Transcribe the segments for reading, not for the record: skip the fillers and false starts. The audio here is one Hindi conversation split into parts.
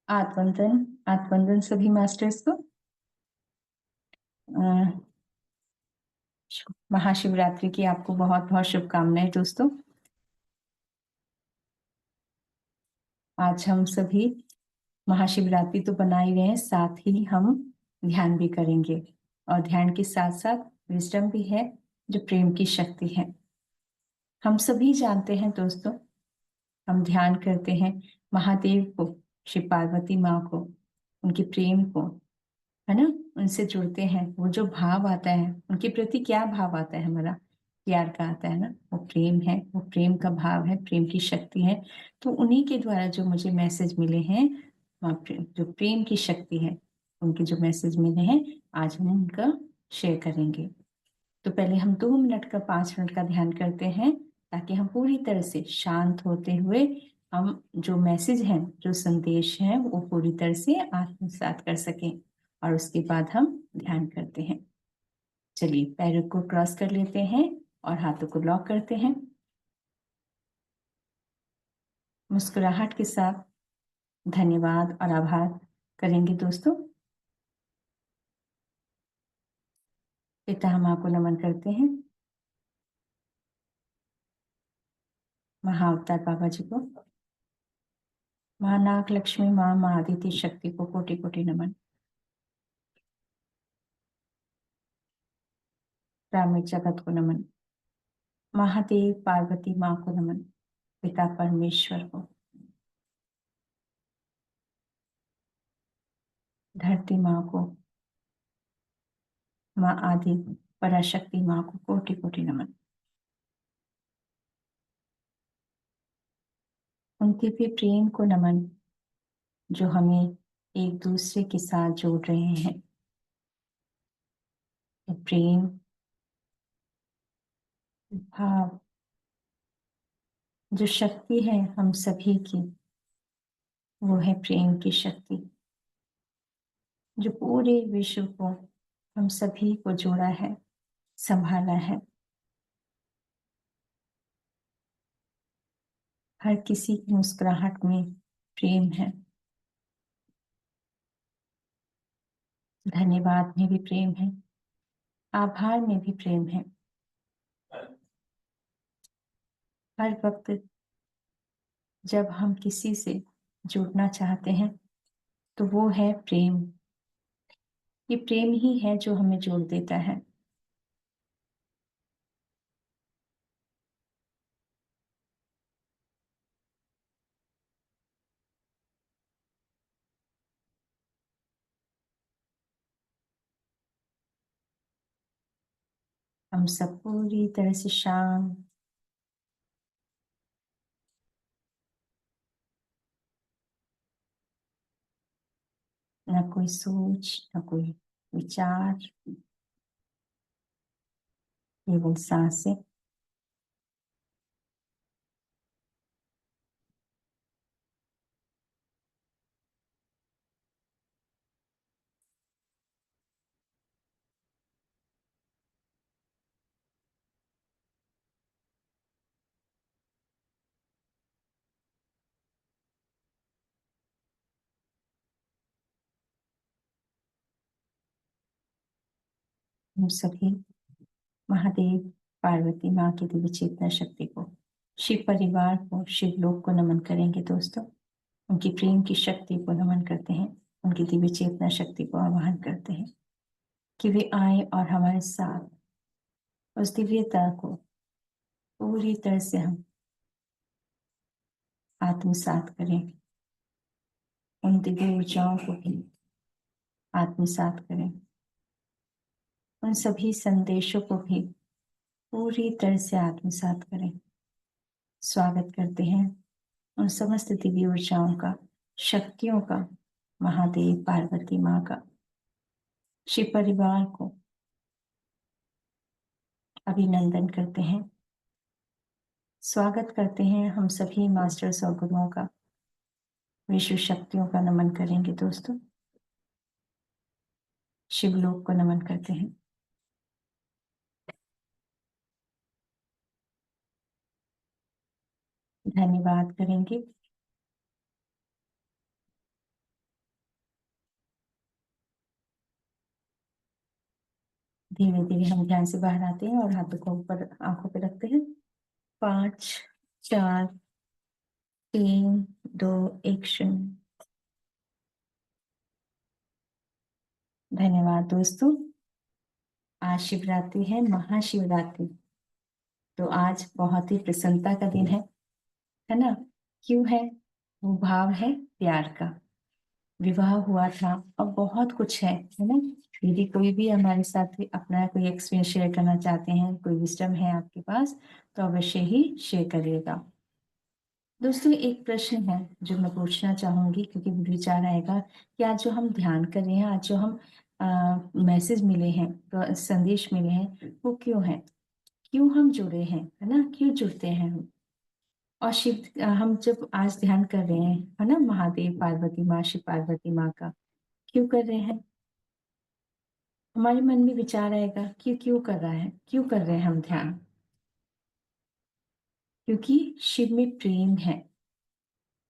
आत्मवंदन। आत्मवंदन सभी मास्टर्स को। महाशिवरात्रि की आपको बहुत बहुत शुभकामनाएं दोस्तों। आज हम सभी महाशिवरात्रि तो बना ही रहे हैं, साथ ही हम ध्यान भी करेंगे, और ध्यान के साथ साथ विजडम भी है जो प्रेम की शक्ति है। हम सभी जानते हैं दोस्तों, हम ध्यान करते हैं महादेव को, श्री पार्वती माँ को, उनके प्रेम को, है ना, उनसे जुड़ते हैं। वो जो भाव आता है उनके प्रति, क्या भाव आता है हमारा, प्यार का आता है ना, वो प्रेम है, वो प्रेम का भाव है, प्रेम की शक्ति है। तो उन्हीं के द्वारा जो मुझे मैसेज मिले हैं, जो प्रेम की शक्ति है, उनके जो मैसेज मिले हैं, आज हम उनका शेयर करेंगे। तो पहले हम 2 मिनट का 5 मिनट का ध्यान करते हैं, ताकि हम पूरी तरह से शांत होते हुए हम जो मैसेज हैं, जो संदेश हैं, वो पूरी तरह से आत्मसात कर सकें, और उसके बाद हम ध्यान करते हैं। चलिए पैरों को क्रॉस कर लेते हैं और हाथों को लॉक करते हैं। मुस्कुराहट के साथ धन्यवाद और आभार करेंगे दोस्तों। पिता माँ को नमन करते हैं, महाअवतार बाबा जी को, माँ नाग लक्ष्मी माँ, माँ आदित्य शक्ति को कोटि कोटि नमन। ग्रामीण जगत को नमन, महादेव पार्वती माँ को नमन, पिता परमेश्वर को, धरती माँ को, माँ आदि पराशक्ति माँ को कोटि कोटि नमन। उनके भी प्रेम को नमन, जो हमें एक दूसरे के साथ जोड़ रहे हैं। प्रेम भाव, जो शक्ति है हम सभी की, वो है प्रेम की शक्ति, जो पूरे विश्व को, हम सभी को जोड़ा है, संभाला है। हर किसी की मुस्कुराहट में प्रेम है, धन्यवाद में भी प्रेम है, आभार में भी प्रेम है। हर वक्त जब हम किसी से जुड़ना चाहते हैं, तो वो है प्रेम। ये प्रेम ही है जो हमें जोड़ देता है। हम सब पूरी तरह से शांत, न कोई सोच, न कोई विचार, केवल सांसें। हम सभी महादेव पार्वती माँ की दिव्य चेतना शक्ति को, शिव परिवार को, शिव लोक को नमन करेंगे दोस्तों। उनकी प्रेम की शक्ति को नमन करते हैं, उनकी दिव्य चेतना शक्ति को आह्वान करते हैं कि वे आए और हमारे साथ उस दिव्यता को पूरी तरह से हम आत्मसात करें, उन दिव्य ऊर्जाओं को भी आत्मसात करें, उन सभी संदेशों को भी पूरी तरह से आत्मसात करें। स्वागत करते हैं उन समस्त दिव्य ऊर्जाओं का, शक्तियों का, महादेव पार्वती माँ का, शिव परिवार को अभिनंदन करते हैं। स्वागत करते हैं हम सभी मास्टर्स और गुरुओं का, विश्व शक्तियों का नमन करेंगे दोस्तों। शिवलोक को नमन करते हैं। धन्यवाद करेंगे। धीरे धीरे हम ध्यान से बाहर आते हैं और हाथों को ऊपर आंखों पे रखते हैं। 5 4 3 2 1 0। धन्यवाद दोस्तों। आज शिवरात्रि है, महाशिवरात्रि। तो आज बहुत ही प्रसन्नता का दिन है ना? क्यों है? वो भाव है प्यार का। विवाह हुआ था और बहुत कुछ है ना? यदि कोई भी हमारे साथ अपना कोई एक्सपीरियंस शेयर करना चाहते हैं, कोई विजडम है आपके पास, तो अवश्य ही शेयर करिएगा। दोस्तों, एक प्रश्न है जो मैं पूछना चाहूंगी, क्योंकि विचार आएगा कि आज जो हम ध्यान कर रहे हैं, आज जो हम मैसेज मिले हैं, तो संदेश मिले हैं, वो क्यों है? क्यों हम जुड़े हैं, है ना? क्यों जुड़ते हैं हम? और शिव हम जब आज ध्यान कर रहे हैं, है ना, महादेव पार्वती माँ, शिव पार्वती माँ का, क्यों कर रहे हैं? हमारे मन में विचार आएगा कि क्यों कर रहा है, क्यों कर रहे हैं हम ध्यान? क्योंकि शिव में प्रेम है,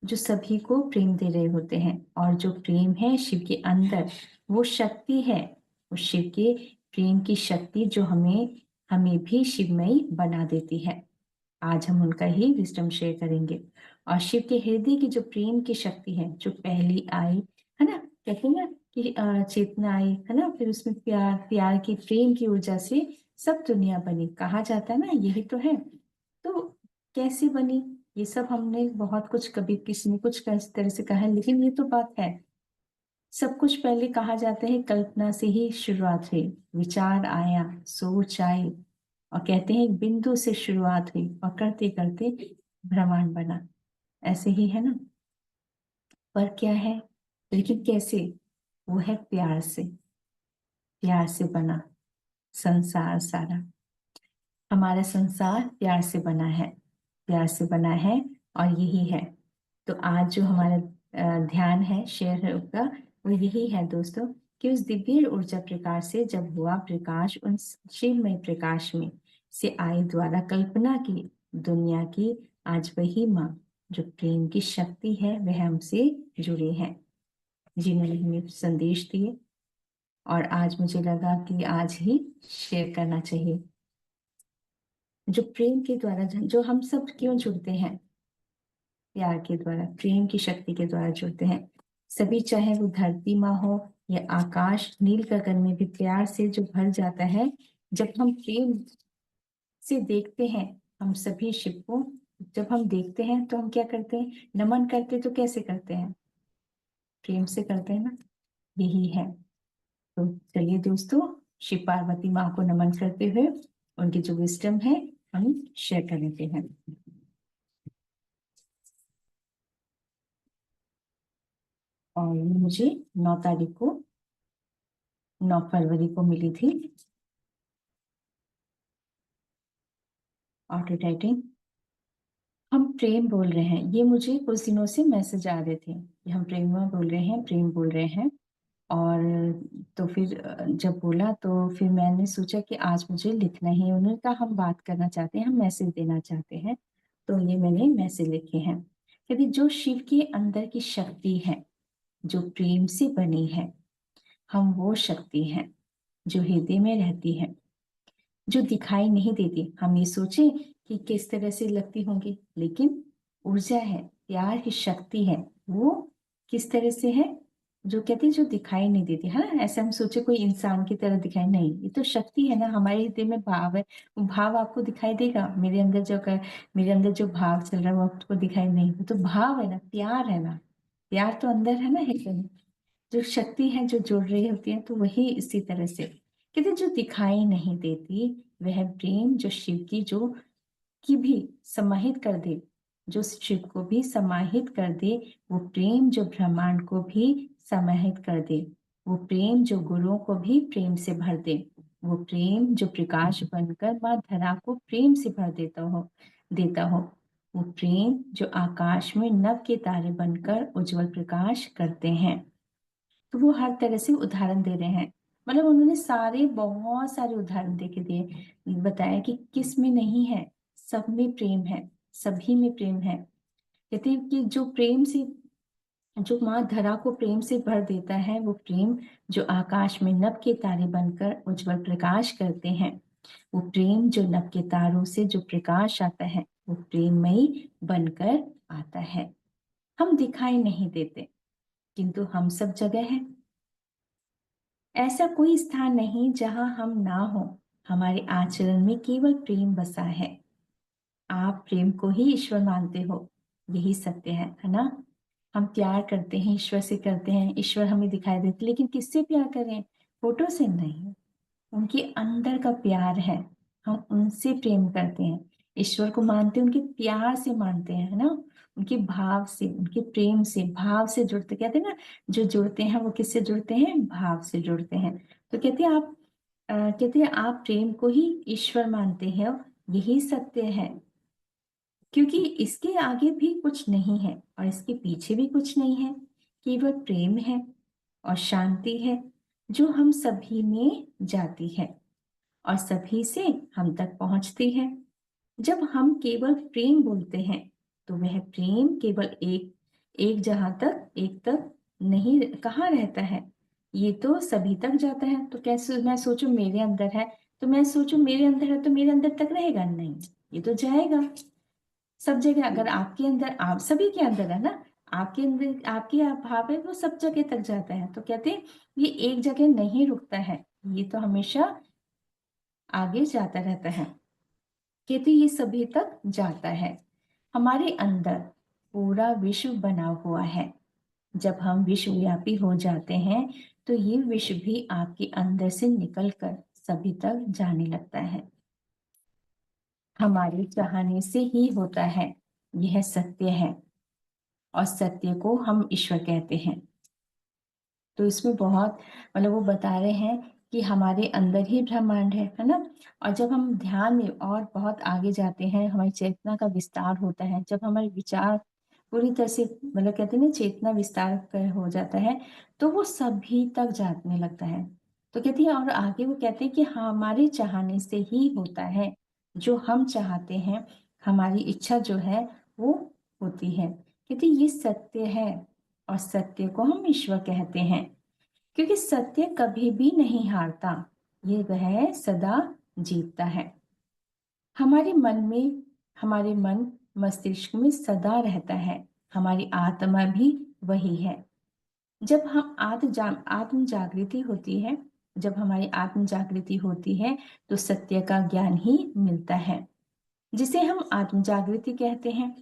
जो सभी को प्रेम दे रहे होते हैं। और जो प्रेम है शिव के अंदर, वो शक्ति है, वो शिव के प्रेम की शक्ति जो हमें हमें भी शिवमयी बना देती है। आज हम उनका ही विजडम शेयर करेंगे। और शिव के हृदय की जो प्रेम की शक्ति है, जो पहली आई, है ना, कहते हैं ना कि चेतना आई, है ना, फिर उसमें प्यार, प्यार की प्रेम की ऊर्जा से सब दुनिया बनी, कहा जाता है ना, यही तो है। तो कैसे बनी? ये सब हमने बहुत कुछ, कभी किसी ने कुछ इस तरह से कहा है, लेकिन ये तो बात है, सब कुछ पहले कहा जाता है कल्पना से ही शुरुआत हुई। विचार आया, सोच आई, और कहते हैं एक बिंदु से शुरुआत हुई और करते करते ब्रह्मांड बना। ऐसे ही है ना? पर क्या है? लेकिन कैसे? वो है प्यार से। प्यार से बना संसार सारा। हमारा संसार प्यार से बना है, प्यार से बना है, और यही है। तो आज जो हमारा ध्यान है शेयर का, वो यही है दोस्तों, कि उस दिव्य ऊर्जा प्रकाश से जब हुआ प्रकाश, उन शिवमय प्रकाश में से आई द्वारा कल्पना की दुनिया की, आज वही माँ जो प्रेम की शक्ति है, वह हमसे जुड़ी है, जिन्होंने हमें संदेश दिए। और आज मुझे लगा कि आज ही शेयर करना चाहिए। जो प्रेम के द्वारा, जो हम सब क्यों जुड़ते हैं? प्यार के द्वारा, प्रेम की शक्ति के द्वारा जुड़ते हैं सभी, चाहे वो धरती माँ हो या आकाश, नील गगन में भी प्यार से जो भर जाता है। जब हम प्रेम से देखते हैं, हम सभी शिव को जब हम देखते हैं, तो हम क्या करते हैं? नमन करते, तो कैसे करते हैं? प्रेम से करते हैं ना, यही है। तो चलिए दोस्तों, शिव पार्वती माँ को नमन करते हुए उनकी जो विजडम है हम शेयर कर लेते हैं। और ये मुझे 9 तारीख को, 9 फरवरी को मिली थी, ऑटो टाइपिंग। हम प्रेम बोल रहे हैं, ये मुझे कुछ दिनों से मैसेज आ रहे थे कि हम प्रेम बोल रहे हैं, प्रेम बोल रहे हैं। और तो फिर जब बोला, तो फिर मैंने सोचा कि आज मुझे लिखना ही है। उन्होंने कहा हम बात करना चाहते हैं, हम मैसेज देना चाहते हैं। तो ये मैंने मैसेज लिखे हैं। यदि जो शिव के अंदर की शक्ति है, जो प्रेम से बनी है, हम वो शक्ति हैं जो हृदय में रहती है, जो दिखाई नहीं देती। हम ये सोचे कि किस तरह से लगती होंगी, लेकिन ऊर्जा है, प्यार की शक्ति है, वो किस तरह से है? जो कहते हैं जो दिखाई नहीं देती, है ना? ऐसे हम सोचे कोई इंसान की तरह दिखाई नहीं, ये तो शक्ति है ना, हमारे हृदय में भाव है। वो भाव आपको दिखाई देगा। मेरे अंदर जो भाव चल रहा है, वो आपको दिखाई नहीं, वो तो भाव है ना, प्यार है ना। प्यार तो अंदर है ना हृदय में। जो शक्ति है जो जुड़ रही होती है, तो वही इसी तरह से कहते जो दिखाई नहीं देती, वह प्रेम जो शिव की जो की भी समाहित कर दे, जो शिव को भी समाहित कर दे, वो प्रेम जो ब्रह्मांड को भी समाहित कर दे, वो प्रेम जो गुरुओं को भी प्रेम से भर दे, वो प्रेम जो प्रकाश बनकर माँ धरा को प्रेम से भर देता हो, वो प्रेम जो आकाश में नव के तारे बनकर उज्जवल प्रकाश करते हैं। तो वो हर तरह से उदाहरण दे रहे हैं। मतलब उन्होंने बहुत सारे उदाहरण दे के दिए, बताया कि किस में नहीं है, सब में प्रेम है, सभी में प्रेम है। कहते हैं कि जो प्रेम से, जो माँ धरा को प्रेम से भर देता है, वो प्रेम जो आकाश में नभ के तारे बनकर उज्जवल प्रकाश करते हैं, वो प्रेम जो नभ के तारों से जो प्रकाश आता है, वो प्रेममयी बनकर आता है। हम दिखाई नहीं देते, किंतु हम सब जगह हैं। ऐसा कोई स्थान नहीं जहां हम ना हो। हमारे आचरण में केवल प्रेम बसा है। आप प्रेम को ही ईश्वर मानते हो, यही सत्य है ना? हम प्यार करते हैं, ईश्वर से करते हैं, ईश्वर हमें दिखाई देते, लेकिन किससे प्यार करें? फोटो से नहीं, उनके अंदर का प्यार है, हम उनसे प्रेम करते हैं। ईश्वर को मानते हैं, उनके प्यार से मानते हैं, है ना? उनके भाव से, उनके प्रेम से, भाव से जुड़ते। कहते हैं ना, जो जुड़ते हैं वो किससे जुड़ते हैं? भाव से जुड़ते हैं। तो कहते हैं आप कहते हैं आप प्रेम को ही ईश्वर मानते हैं, यही सत्य है। क्योंकि इसके आगे भी कुछ नहीं है और इसके पीछे भी कुछ नहीं है, केवल प्रेम है और शांति है, जो हम सभी में जाती है और सभी से हम तक पहुंचती है। जब हम केवल प्रेम बोलते हैं तो वह प्रेम केवल एक जहां तक, एक तक नहीं, कहाँ रहता है? ये तो सभी तक जाता है। तो कैसे मैं सोचूं मेरे अंदर है, तो मैं सोचूं मेरे अंदर है तो मेरे अंदर तक रहेगा? नहीं, ये तो जाएगा सब जगह। अगर आपके अंदर, आप सभी के अंदर है ना, आपके अंदर आपके भाव है, वो सब जगह तक जाता है। तो कहते हैं ये एक जगह नहीं रुकता है, ये तो हमेशा आगे जाता रहता है। कहते ये सभी तक जाता है। हमारे अंदर पूरा विश्व बना हुआ है। जब हम विश्वव्यापी हो जाते हैं तो ये विश्व भी आपके अंदर से निकलकर सभी तक जाने लगता है। हमारे चाहने से ही होता है, यह सत्य है और सत्य को हम ईश्वर कहते हैं। तो इसमें बहुत, मतलब वो बता रहे हैं कि हमारे अंदर ही ब्रह्मांड है ना? और जब हम ध्यान में और बहुत आगे जाते हैं, हमारी चेतना का विस्तार होता है, जब हमारे विचार पूरी तरह से, मतलब कहते हैं ना, चेतना विस्तार हो जाता है, तो वो सभी तक जाने लगता है। तो कहती है, और आगे वो कहते हैं कि हमारे चाहने से ही होता है, जो हम चाहते हैं, हमारी इच्छा जो है वो होती है। कहती ये सत्य है और सत्य को हम ईश्वर कहते हैं, क्योंकि सत्य कभी भी नहीं हारता, ये वह सदा जीतता है। हमारे मन में, हमारे मन मस्तिष्क में सदा रहता है। हमारी आत्मा भी वही है। जब हम आत्म जागृति होती है, जब हमारी आत्म जागृति होती है तो सत्य का ज्ञान ही मिलता है, जिसे हम आत्म जागृति कहते हैं।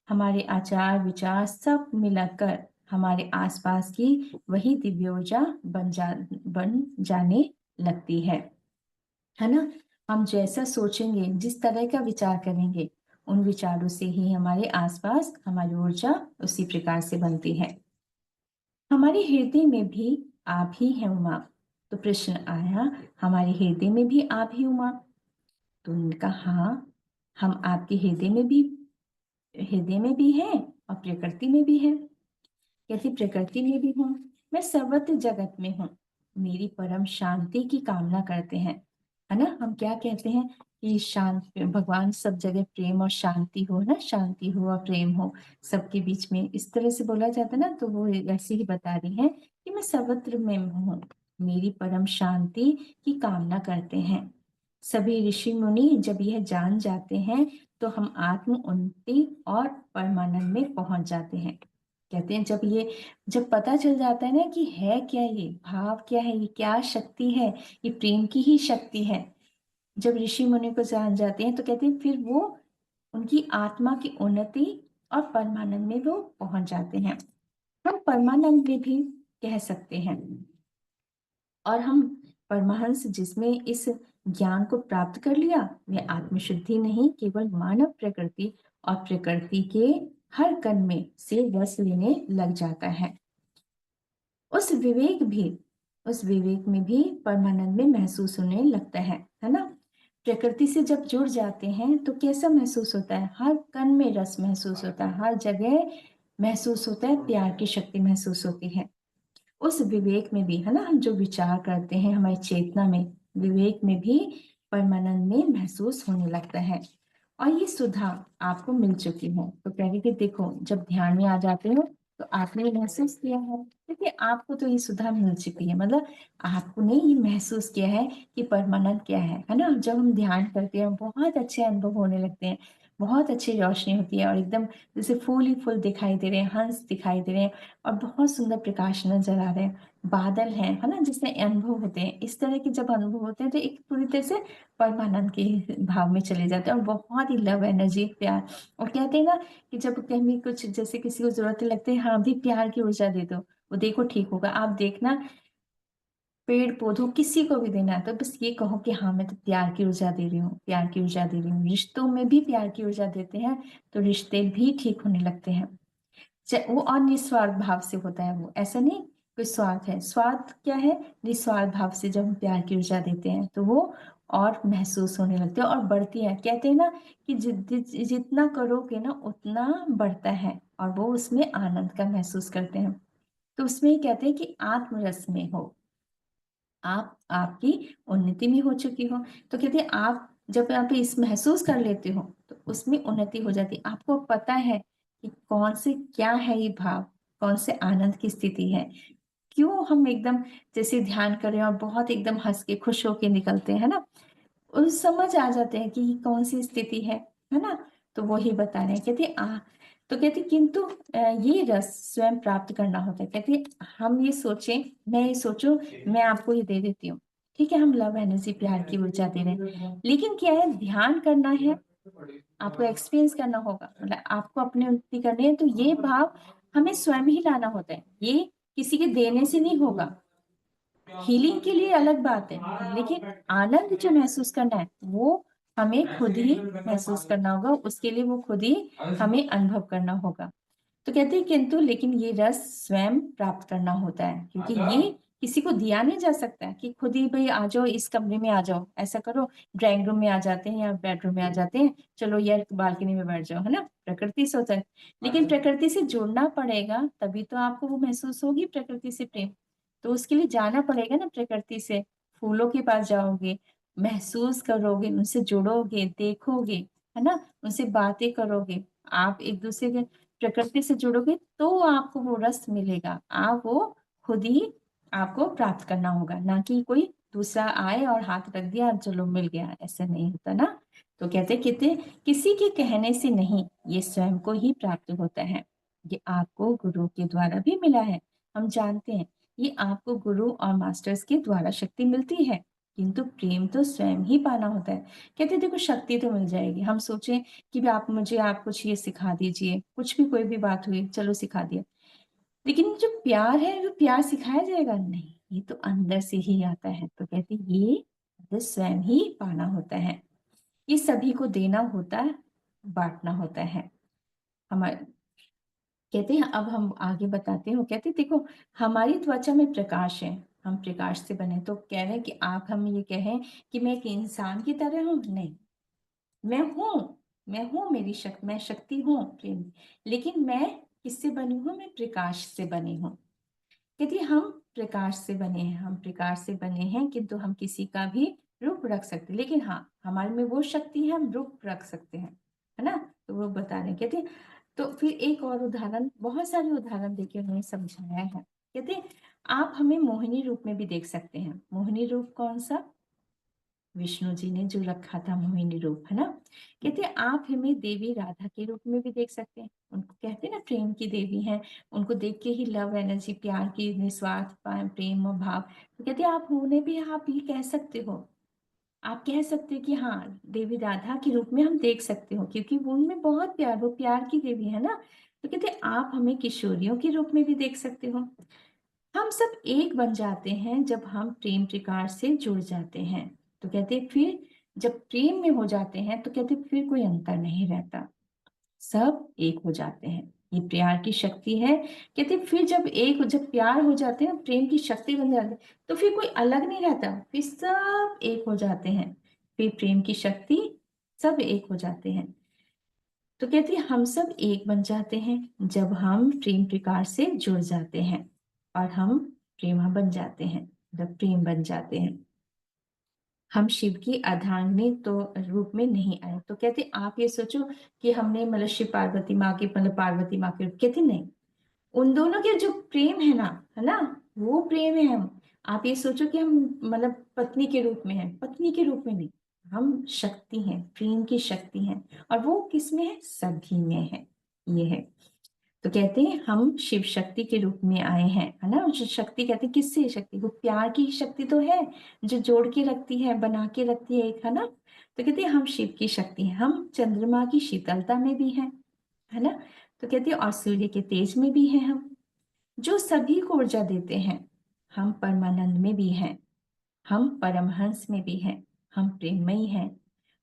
हमारे आचार विचार सब मिलाकर हमारे आसपास की वही दिव्य ऊर्जा बन जाने लगती है ना? हम जैसा सोचेंगे, जिस तरह का विचार करेंगे, उन विचारों से ही हमारे आसपास हमारी ऊर्जा उसी प्रकार से बनती है। हमारे हृदय में भी आप ही हैं उमा। तो प्रश्न आया, हमारे हृदय में भी आप ही उमा? तो उन्होंने कहा हाँ, हम आपके हृदय में भी है और प्रकृति में भी है। कैसी प्रकृति में भी हूँ, मैं सर्वत्र जगत में हूँ। मेरी परम शांति की कामना करते हैं, है ना? हम क्या कहते हैं कि शांत, भगवान सब जगह प्रेम और शांति हो ना, शांति हो और प्रेम हो सबके बीच में, इस तरह से बोला जाता है ना। तो वो ऐसे ही बता रही है कि मैं सर्वत्र में हूँ, मेरी परम शांति की कामना करते हैं। सभी ऋषि मुनि जब यह जान जाते हैं तो हम आत्म उन्नति और परमानंद में पहुंच जाते हैं। कहते हैं जब पता चल जाता है ना कि है क्या, ये भाव क्या है, ये क्या शक्ति है, ये प्रेम की ही शक्ति है, जब ऋषि मुनि को जान जाते हैं तो कहते हैं फिर वो उनकी आत्मा की उन्नति और परमानंद में वो पहुंच जाते हैं। हम परमानंद में भी कह सकते हैं। और हम परमहंस जिसमें इस ज्ञान को प्राप्त कर लिया, वह आत्मशुद्धि नहीं, केवल मानव प्रकृति और प्रकृति के हर कण में से रस लेने लग जाता है। उस विवेक में भी परमानंद में महसूस होने लगता है ना? प्रकृति से जब जुड़ जाते हैं तो कैसा महसूस होता है? हर कण में रस महसूस होता है, हर जगह महसूस होता है, प्यार की शक्ति महसूस होती है। उस विवेक में भी, है ना, हम जो विचार करते हैं हमारी चेतना में, विवेक में भी परमानंद में महसूस होने लगता है। और ये सुधा आपको मिल चुकी है। तो कह रही कि देखो जब ध्यान में आ जाते हो तो आपने ये महसूस किया है, देखिए आपको तो ये सुधा मिल चुकी है, मतलब आपने ये महसूस किया है कि परमानेंट क्या है ना। जब हम ध्यान करते हैं बहुत अच्छे अनुभव होने लगते हैं, बहुत अच्छी रोशनी होती है और एकदम जैसे फूल ही फूल दिखाई दे रहे हैं, हंस दिखाई दे रहे हैं और बहुत सुंदर प्रकाश नजर आ रहे हैं, बादल हैं, है ना, जिसमें अनुभव होते हैं। इस तरह के जब अनुभव होते हैं तो एक पूरी तरह से परमानंद के भाव में चले जाते हैं और बहुत ही लव एनर्जी, प्यार। और कहते हैं ना कि जब कहीं कुछ जैसे किसी को जरूरत लगती है, हाँ भी प्यार की ऊर्जा दे दो, वो देखो ठीक होगा। आप देखना पेड़ पौधों किसी को भी देना है तो बस ये कहो कि हाँ मैं तो प्यार की ऊर्जा दे रही हूँ, प्यार की ऊर्जा दे रही हूँ। रिश्तों में भी प्यार की ऊर्जा देते हैं तो रिश्ते भी ठीक होने लगते हैं। वो और निस्वार्थ भाव से होता है, वो ऐसा नहीं कोई स्वार्थ है। स्वार्थ क्या है? निस्वार्थ भाव से जब हम प्यार की ऊर्जा देते हैं तो वो और महसूस होने लगती है और बढ़ती है। कहते हैं ना कि जितना करोगे ना उतना बढ़ता है और वो उसमें आनंद का महसूस करते हैं। तो उसमें ही कहते हैं कि आत्मरस में हो, आप आपकी उन्नति में हो चुकी हो। तो कहते हैं आप जब यहाँ पे इस महसूस कर लेते हो तो उसमें उन्नति हो जाती है। आपको पता है कि कौन से क्या है ये भाव, कौन से आनंद की स्थिति है। क्यों हम एकदम जैसे ध्यान करें और बहुत एकदम हंस के खुश होके निकलते हैं ना, उस समझ आ जाते हैं कि कौन सी स्थिति है ना। तो वही बता रहे हैं, कहते तो कहते किंतु ये रस स्वयं प्राप्त करना होता है। कहते हम ये सोचें, मैं ये सोचूं मैं आपको ये दे देती हूँ, ठीक है, हम लव एनर्जी प्यार की ऊर्जा दे रहे हैं, लेकिन क्या है ध्यान करना है, आपको एक्सपीरियंस करना होगा, मतलब आपको अपनी उन्नति करनी है तो ये भाव हमें स्वयं ही लाना होता है। ये किसी के देने से नहीं होगा। हीलिंग के लिए अलग बात है, लेकिन आनंद जो महसूस करना है वो हमें खुद ही महसूस करना होगा, उसके लिए वो खुद ही हमें अनुभव करना होगा। तो कहते हैं किंतु लेकिन ये रस स्वयं प्राप्त करना होता है, क्योंकि ये किसी को दिया नहीं जा सकता है कि खुद ही भाई आ जाओ इस कमरे में आ जाओ, ऐसा करो, ड्राइंग रूम में आ जाते हैं या बेडरूम में आ जाते हैं, चलो यार बालकनी में बैठ जाओ, है ना, प्रकृति से होता है। लेकिन प्रकृति से जुड़ना पड़ेगा तभी तो आपको वो महसूस होगी प्रकृति से प्रेम। तो उसके लिए जाना पड़ेगा ना प्रकृति से, फूलों के पास जाओगे, महसूस करोगे, उनसे जुड़ोगे, देखोगे, है ना, उनसे बातें करोगे, आप एक दूसरे के प्रकृति से जुड़ोगे तो आपको वो रस मिलेगा। आप वो खुद ही आपको प्राप्त करना होगा, ना कि कोई दूसरा आए और हाथ रख दिया चलो मिल गया, ऐसा नहीं होता ना। तो कहते किसी के कहने से नहीं, ये स्वयं को ही प्राप्त होता है। ये आपको गुरु के द्वारा भी मिला है, हम जानते हैं ये आपको गुरु और मास्टर्स के द्वारा शक्ति मिलती है, किंतु प्रेम तो स्वयं ही पाना होता है। कहते देखो शक्ति तो मिल जाएगी, हम सोचें कि भी आप कुछ ये सिखा दीजिए, कुछ भी कोई भी बात हुई चलो सिखा दिया, लेकिन जो प्यार है वो प्यार सिखाया जाएगा नहीं, ये तो अंदर से ही आता है। तो कहते ये अंदर स्वयं ही पाना होता है, ये सभी को देना होता है, बांटना होता है। हमारे कहते हैं अब हम आगे बताते हो, कहते देखो हमारी त्वचा में प्रकाश है, हम प्रकाश से बने। तो कह रहे हैं कि आप हम ये कहें कि मैं एक इंसान की तरह हूं, नहीं, मैं हूँ मेरी शक्ति, मैं शक्ति हूँ प्रेम, लेकिन मैं किससे बनी हूँ? मैं प्रकाश से बनी हूँ। कहती हम प्रकाश से बने हैं, हम प्रकाश से बने हैं, किंतु हम किसी का भी रूप रख सकते, लेकिन हाँ हमारे में वो शक्ति है हम रूप रख सकते हैं, है ना। तो वो बता रहे हैं, कहते तो फिर एक और उदाहरण, बहुत सारे उदाहरण देके उन्होंने समझाया है। कहते आप हमें मोहिनी रूप में भी देख सकते हैं। मोहिनी रूप कौन सा? विष्णु जी ने जो रखा था मोहिनी रूप, है ना। कहते आप हमें देवी राधा के रूप में भी देख सकते हैं, उनको कहते हैं ना प्रेम की देवी हैं, उनको देख के ही लव एनर्जी, प्यार की निस्वार्थ प्रेम और भाव। तो कहते आप उन्हें भी आप ये कह सकते हो, आप कह सकते हो कि हाँ देवी राधा के रूप में हम देख सकते हो, क्योंकि वो उनमें बहुत प्यार, वो प्यार की देवी है ना। तो कहते आप हमें किशोरियों के रूप में भी देख सकते हो। हम सब एक बन जाते हैं जब हम प्रेम प्रकार से जुड़ जाते हैं। तो कहते फिर जब प्रेम में हो जाते हैं तो कहते फिर कोई अंतर नहीं रहता, सब एक हो जाते हैं। ये प्यार की शक्ति है। कहते फिर जब प्यार हो जाते हैं, प्रेम की शक्ति बन जाती है, तो फिर कोई अलग नहीं रहता, फिर सब एक हो जाते हैं, फिर प्रेम की शक्ति, सब एक हो जाते हैं। तो कहती है हम सब एक बन जाते हैं जब हम प्रेम प्रकार से जुड़ जाते हैं, और हम प्रेमा बन जाते हैं जब प्रेम बन जाते हैं। हम शिव की अर्धांगिनी तो रूप में नहीं आए। तो कहते आप ये सोचो कि हमने मतलब शिव पार्वती माँ के मतलब पार्वती माँ के, कहते नहीं, उन दोनों के जो प्रेम है ना, वो प्रेम है हम। आप ये सोचो कि हम मतलब पत्नी के रूप में है, पत्नी के रूप में नहीं, हम शक्ति हैं, प्रेम की शक्ति हैं। और वो किस में है? सभी में है। ये है। तो कहते हैं हम शिव शक्ति के रूप में आए हैं, है ना। जो शक्ति कहते हैं किससे शक्ति? वो प्यार की शक्ति तो है, जो जोड़ के रखती है, बना के रखती है एक, है ना। तो कहते हैं हम शिव की शक्ति हैं, हम चंद्रमा की शीतलता में भी हैं, है ना। तो कहते हैं और सूर्य के तेज में भी हैं हम, जो सभी को ऊर्जा देते हैं। हम परमानंद में भी हैं, हम परमहंस में भी हैं, हम प्रेममयी हैं,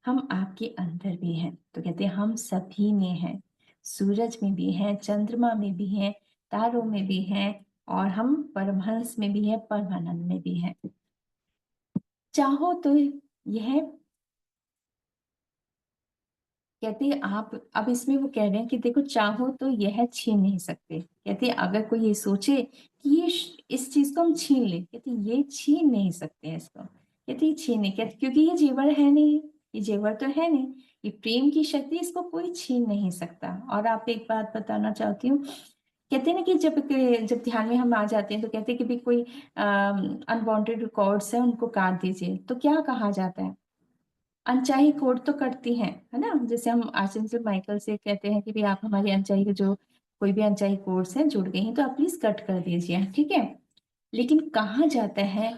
हम आपके अंदर भी हैं। तो कहते हैं हम सभी में हैं, सूरज में भी हैं, चंद्रमा में भी हैं, तारों में भी हैं, और हम परमहंस में भी हैं, परमानंद में भी हैं। चाहो तो यह, कहते हैं आप, अब इसमें वो कह रहे हैं कि देखो चाहो तो यह छीन नहीं सकते। कहते हैं अगर कोई ये सोचे कि ये इस चीज को हम छीन ले, कहते हैं ये छीन नहीं सकते हैं इसको। कहते हैं ये छीन नहीं, कहते क्योंकि ये जेवर है नहीं, ये जेवर तो है नहीं, ये प्रेम की शक्ति, इसको कोई छीन नहीं सकता। और आप एक बात बताना चाहती हूँ, कहते हैं ना कि जब ध्यान में हम आ जाते हैं तो कहते हैं कि भी कोई अनवांटेड कॉर्ड्स है उनको काट दीजिए, तो क्या कहा जाता है? अनचाही कोड तो करती हैं, है ना। जैसे हम आर्चेंजल माइकल से कहते हैं कि भी आप हमारी अनचाही के जो कोई भी अनचाही कोड्स हैं जुड़ गई हैं तो आप प्लीज कट कर दीजिए, ठीक है। लेकिन कहा जाता है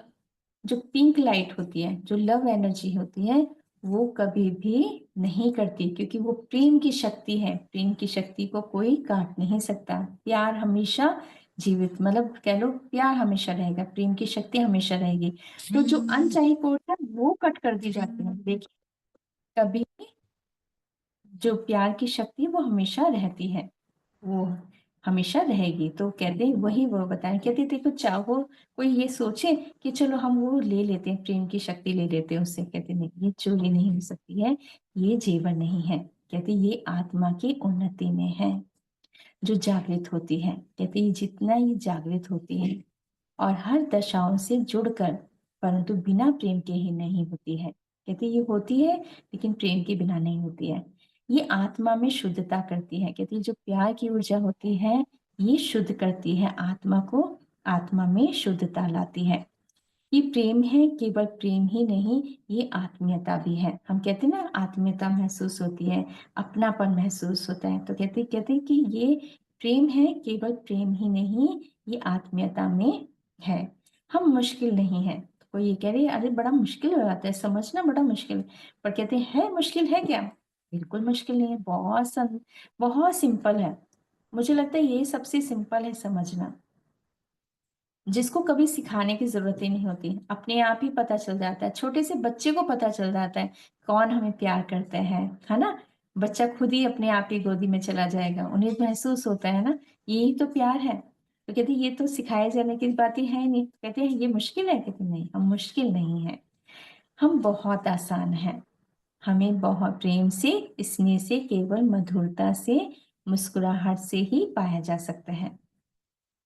जो पिंक लाइट होती है, जो लव एनर्जी होती है, वो कभी भी नहीं करती, क्योंकि वो प्रेम की शक्ति है। प्रेम की शक्ति को कोई काट नहीं सकता। प्यार हमेशा जीवित, मतलब कह लो प्यार हमेशा रहेगा, प्रेम की शक्ति हमेशा रहेगी। तो जो अनचाही कोड है वो कट कर दी जाती है, देखिए। कभी जो प्यार की शक्ति है वो हमेशा रहती है, वो हमेशा रहेगी। तो कहते हैं वही वो बताएं, कहते देखो चाहो कोई ये सोचे कि चलो हम वो ले लेते हैं, प्रेम की शक्ति ले लेते हैं उससे, कहते नहीं, ये चोरी नहीं हो सकती है, ये जेवर नहीं है। कहते ये आत्मा की उन्नति में है, जो जागृत होती है। कहते ये जितना ये जागृत होती है और हर दशाओं से जुड़कर, परंतु बिना प्रेम के ही नहीं होती है। कहते ये होती है लेकिन प्रेम के बिना नहीं होती है। ये आत्मा में शुद्धता करती है। कहती जो प्यार की ऊर्जा होती है ये शुद्ध करती है आत्मा को, आत्मा में शुद्धता लाती है। ये प्रेम है, केवल प्रेम ही नहीं, ये आत्मीयता भी है। हम कहते हैं ना आत्मीयता महसूस होती है, अपनापन महसूस होता है। तो कहते कि ये प्रेम है, केवल प्रेम ही नहीं, ये आत्मीयता में है। हम मुश्किल नहीं है। तो कोई ये कह रही है अरे बड़ा मुश्किल हो जाता है समझना, बड़ा मुश्किल है। पर कहते हैं है मुश्किल है क्या? बिल्कुल मुश्किल नहीं है, बहुत सिंपल है। मुझे लगता है ये सबसे सिंपल है समझना, जिसको कभी सिखाने की जरूरत ही नहीं होती, अपने आप ही पता चल जाता है। छोटे से बच्चे को पता चल जाता है कौन हमें प्यार करते हैं, है ना। बच्चा खुद ही अपने आप ही गोदी में चला जाएगा, उन्हें महसूस होता है ना, यही तो प्यार है। तो कहते ये तो सिखाए जाने की बात ही है नहीं। कहते हैं ये मुश्किल है, कहते नहीं हम मुश्किल नहीं है, हम बहुत आसान हैं। हमें बहुत प्रेम से, स्नेह से, केवल मधुरता से, मुस्कुराहट से ही पाया जा सकता है।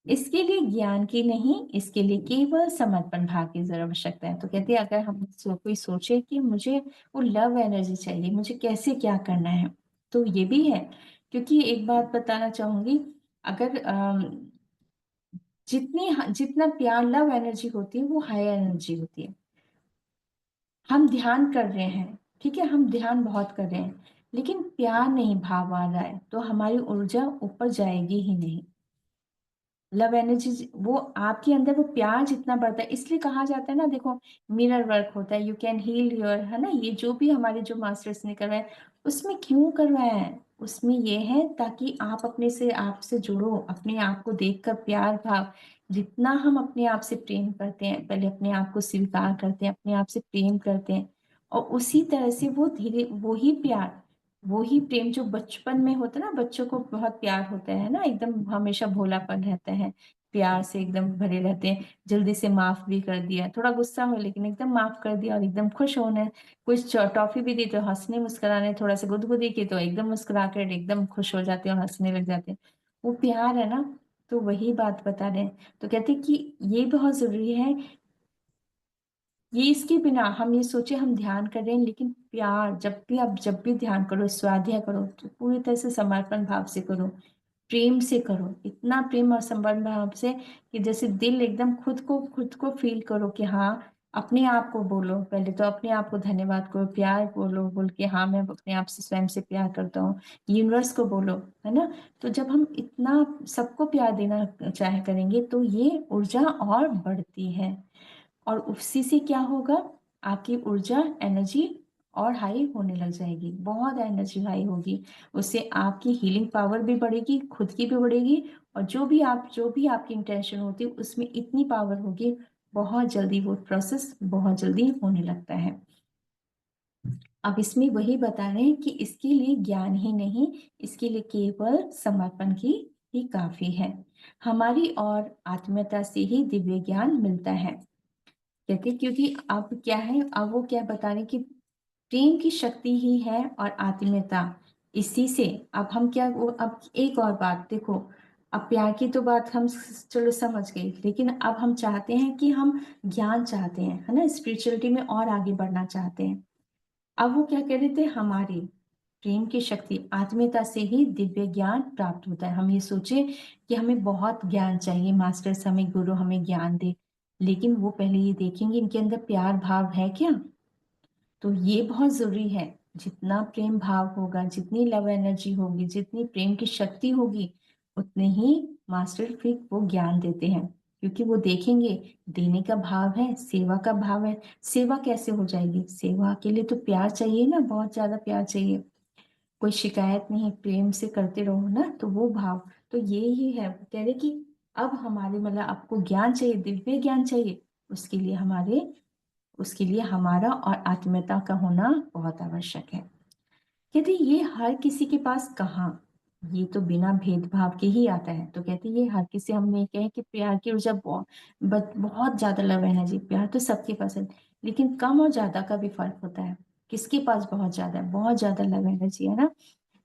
इसके लिए ज्ञान की नहीं, इसके लिए केवल समर्पण भाव की जरूर आवश्यकता है। तो कहते हैं अगर हम कोई सोचे कि मुझे वो लव एनर्जी चाहिए, मुझे कैसे क्या करना है, तो ये भी है। क्योंकि एक बात बताना चाहूंगी, अगर जितना प्यार लव एनर्जी होती है वो हाई एनर्जी होती है। हम ध्यान कर रहे हैं, ठीक है, हम ध्यान बहुत कर रहे हैं, लेकिन प्यार नहीं भाव आ रहा है, तो हमारी ऊर्जा ऊपर जाएगी ही नहीं। लव एनर्जी वो आपके अंदर वो प्यार जितना बढ़ता है, इसलिए कहा जाता है ना, देखो मिरर वर्क होता है, यू कैन हील योर, है ना। ये जो भी हमारे जो मास्टर्स ने करवाए, उसमें क्यों करवाया है? उसमें ये है ताकि आप अपने से, आपसे जुड़ो, अपने आप को देखकर प्यार भाव, जितना हम अपने आप से प्रेम करते हैं, पहले अपने आप को स्वीकार करते हैं, अपने आप से प्रेम करते हैं, और उसी तरह से वो धीरे वही प्यार, वही प्रेम जो बचपन में होता है ना, बच्चों को बहुत प्यार होता है ना, एकदम हमेशा भोलापन रहता है, प्यार से एकदम भरे रहते हैं, जल्दी से माफ भी कर दिया, थोड़ा गुस्सा हो लेकिन एकदम माफ कर दिया, और एकदम खुश होने, कुछ टॉफी भी दी तो हंसने मुस्कुराने, थोड़ा सा गुदगुदी की तो एकदम मुस्कुरा कर एकदम खुश हो जाते हैं और हंसने लग जाते हैं। वो प्यार है ना। तो वही बात बता रहे हैं। तो कहते हैं कि ये बहुत जरूरी है ये इसके बिना हम ये सोचे हम ध्यान कर रहे हैं, लेकिन प्यार, जब भी ध्यान करो, स्वाध्याय करो, तो पूरी तरह से समर्पण भाव से करो, प्रेम से करो, इतना प्रेम और समर्पण भाव से कि जैसे दिल एकदम खुद को फील करो कि हाँ, अपने आप को बोलो, पहले तो अपने आप को धन्यवाद करो, प्यार बोलो, बोल के हाँ मैं अपने आप से, स्वयं से प्यार करता हूँ, यूनिवर्स को बोलो, है ना। तो जब हम इतना सबको प्यार देना चाहे करेंगे तो ये ऊर्जा और बढ़ती है, और उसी से क्या होगा, आपकी ऊर्जा, एनर्जी और हाई होने लग जाएगी, बहुत एनर्जी हाई होगी। उससे आपकी हीलिंग पावर भी बढ़ेगी, खुद की भी बढ़ेगी, और जो भी आपकी इंटेंशन होती है उसमें इतनी पावर होगी, बहुत जल्दी वो प्रोसेस बहुत जल्दी होने लगता है। अब इसमें वही बता रहे हैं कि इसके लिए ज्ञान ही नहीं, इसके लिए केवल समर्पण की ही काफी है। हमारी और आत्मीयता से ही दिव्य ज्ञान मिलता है। कहते क्योंकि अब क्या है, अब वो क्या बता रहे कि प्रेम की शक्ति ही है और आत्मीयता, इसी से अब हम क्या, वो अब एक और बात देखो, अब प्यार की तो बात हम चलो समझ गए, लेकिन अब हम चाहते हैं कि हम ज्ञान चाहते हैं, है ना, स्पिरिचुअलिटी में और आगे बढ़ना चाहते हैं। अब वो क्या कह रहे थे, हमारी प्रेम की शक्ति, आत्मीयता से ही दिव्य ज्ञान प्राप्त होता है। हम ये सोचे कि हमें बहुत ज्ञान चाहिए, मास्टर्स हमें, गुरु हमें ज्ञान दे, लेकिन वो पहले ये देखेंगे इनके अंदर प्यार भाव है क्या। तो ये बहुत जरूरी है, जितना प्रेम भाव होगा, जितनी लव एनर्जी होगी, जितनी प्रेम की शक्ति होगी, उतने ही मास्टर फिर वो ज्ञान देते हैं, क्योंकि वो देखेंगे देने का भाव है, सेवा का भाव है। सेवा कैसे हो जाएगी, सेवा के लिए तो प्यार चाहिए ना, बहुत ज्यादा प्यार चाहिए, कोई शिकायत नहीं, प्रेम से करते रहो ना, तो वो भाव, तो ये ही है, कह रहे कि अब हमारे मतलब आपको ज्ञान चाहिए, दिव्य ज्ञान चाहिए, उसके लिए उसके लिए हमारा और आत्मीयता का होना बहुत आवश्यक है। कहते ये हर किसी के पास कहाँ, ये तो बिना भेदभाव के ही आता है। तो कहते ये हर किसी, हम ये कहें कि प्यार की ऊर्जा बहुत ज्यादा लव एनर्जी, प्यार तो सबके पास है, लेकिन कम और ज्यादा का भी फर्क होता है। किसके पास बहुत ज्यादा है, बहुत ज्यादा लव एनर्जी है ना,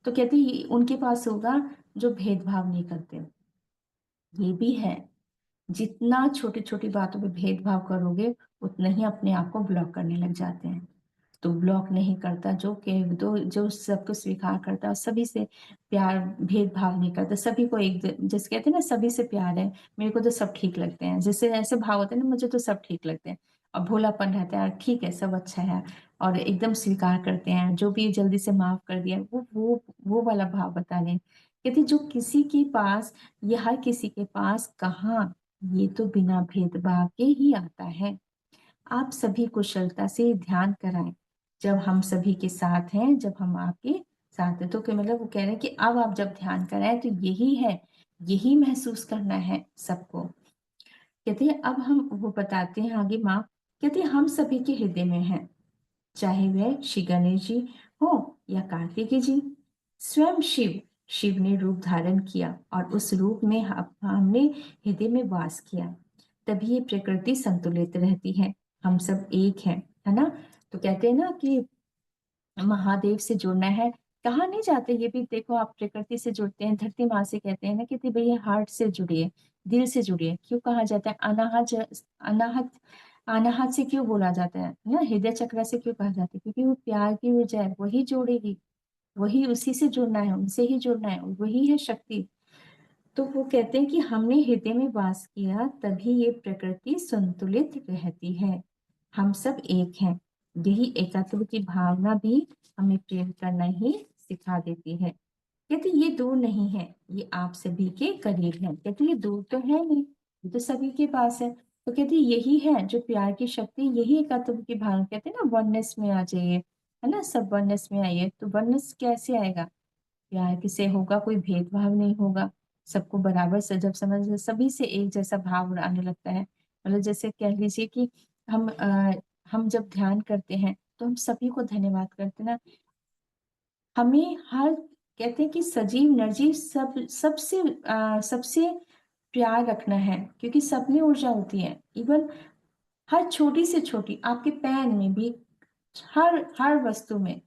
तो कहते उनके पास होगा जो भेदभाव नहीं करते। ये भी है, जितना छोटी छोटी बातों पे भेदभाव करोगे, उतना ही अपने आप को ब्लॉक करने लग जाते हैं। तो ब्लॉक नहीं करता, जो सबको स्वीकार करता, सभी से प्यार, भेदभाव नहीं करता, सभी को एक जैसे कहते हैं ना, सभी से प्यार है, मेरे को तो सब ठीक लगते हैं, जैसे ऐसे भाव होते हैं ना, मुझे तो सब ठीक लगते हैं, और भोलापन रहता है, ठीक है सब अच्छा है, और एकदम स्वीकार करते हैं, जो भी जल्दी से माफ कर दिया, वो वाला भाव बता रहे हैं। कहते जो किसी के पास, ये हर किसी के पास कहाँ, ये तो बिना भेदभाव के ही आता है। आप सभी कुशलता से ध्यान कराएं, जब हम सभी के साथ हैं, जब हम आपके साथ हैं, तो क्या मतलब, वो कह रहे हैं कि अब आप जब ध्यान कराएं तो यही है, यही महसूस करना है सबको। कहते हैं अब हम वो बताते हैं आगे, माँ कहते हैं हम सभी के हृदय में है, चाहे वह श्री गणेश जी हो या कार्तिकेय जी। स्वयं शिव ने रूप धारण किया, और उस रूप में हमने हृदय में वास किया, तभी ये प्रकृति संतुलित रहती है, हम सब एक हैं, है ना। तो कहते हैं ना कि महादेव से जुड़ना है, कहाँ नहीं जाते, ये भी देखो आप प्रकृति से जुड़ते हैं, धरती माँ से कहते हैं ना कि भैया हार्ट से जुड़िए, दिल से जुड़िए, क्यों कहा जाता है अनाहत, अनाहत से क्यों बोला जाता है ना, हृदय चक्र से क्यों कहा जाता है, क्योंकि वो प्यार की ऊर्जा है, वही जोड़ेगी, वही, उसी से जुड़ना है, उनसे ही जुड़ना है, वही है शक्ति। तो वो कहते हैं कि हमने हृदय में वास किया, तभी ये प्रकृति संतुलित रहती है, हम सब एक हैं। यही एकत्व की भावना भी हमें प्रेम करना ही सिखा देती है। कहते ये दूर नहीं है, ये आप सभी के करीब है। कहते ये दूर तो है नहीं, ये तो सभी के पास है। तो कहते यही है जो प्यार की शक्ति, यही एकत्व की भावना, कहते हैं ना वननेस में आ जाइए, है ना, सब वननेस में आइए। तो वननेस कैसे आएगा, प्यार किसे होगा, कोई भेदभाव नहीं होगा, सबको बराबर से जब समझ, सभी से एक जैसा भाव आने लगता है। मतलब जैसे कह लीजिए कि हम जब ध्यान करते हैं तो हम सभी को धन्यवाद करते हैं ना, हमें हर, कहते हैं कि सजीव निर्जीव सबसे प्यार रखना है, क्योंकि सब में ऊर्जा होती है, इवन हर छोटी से छोटी, आपके पैन में भी, हर वस्तु में,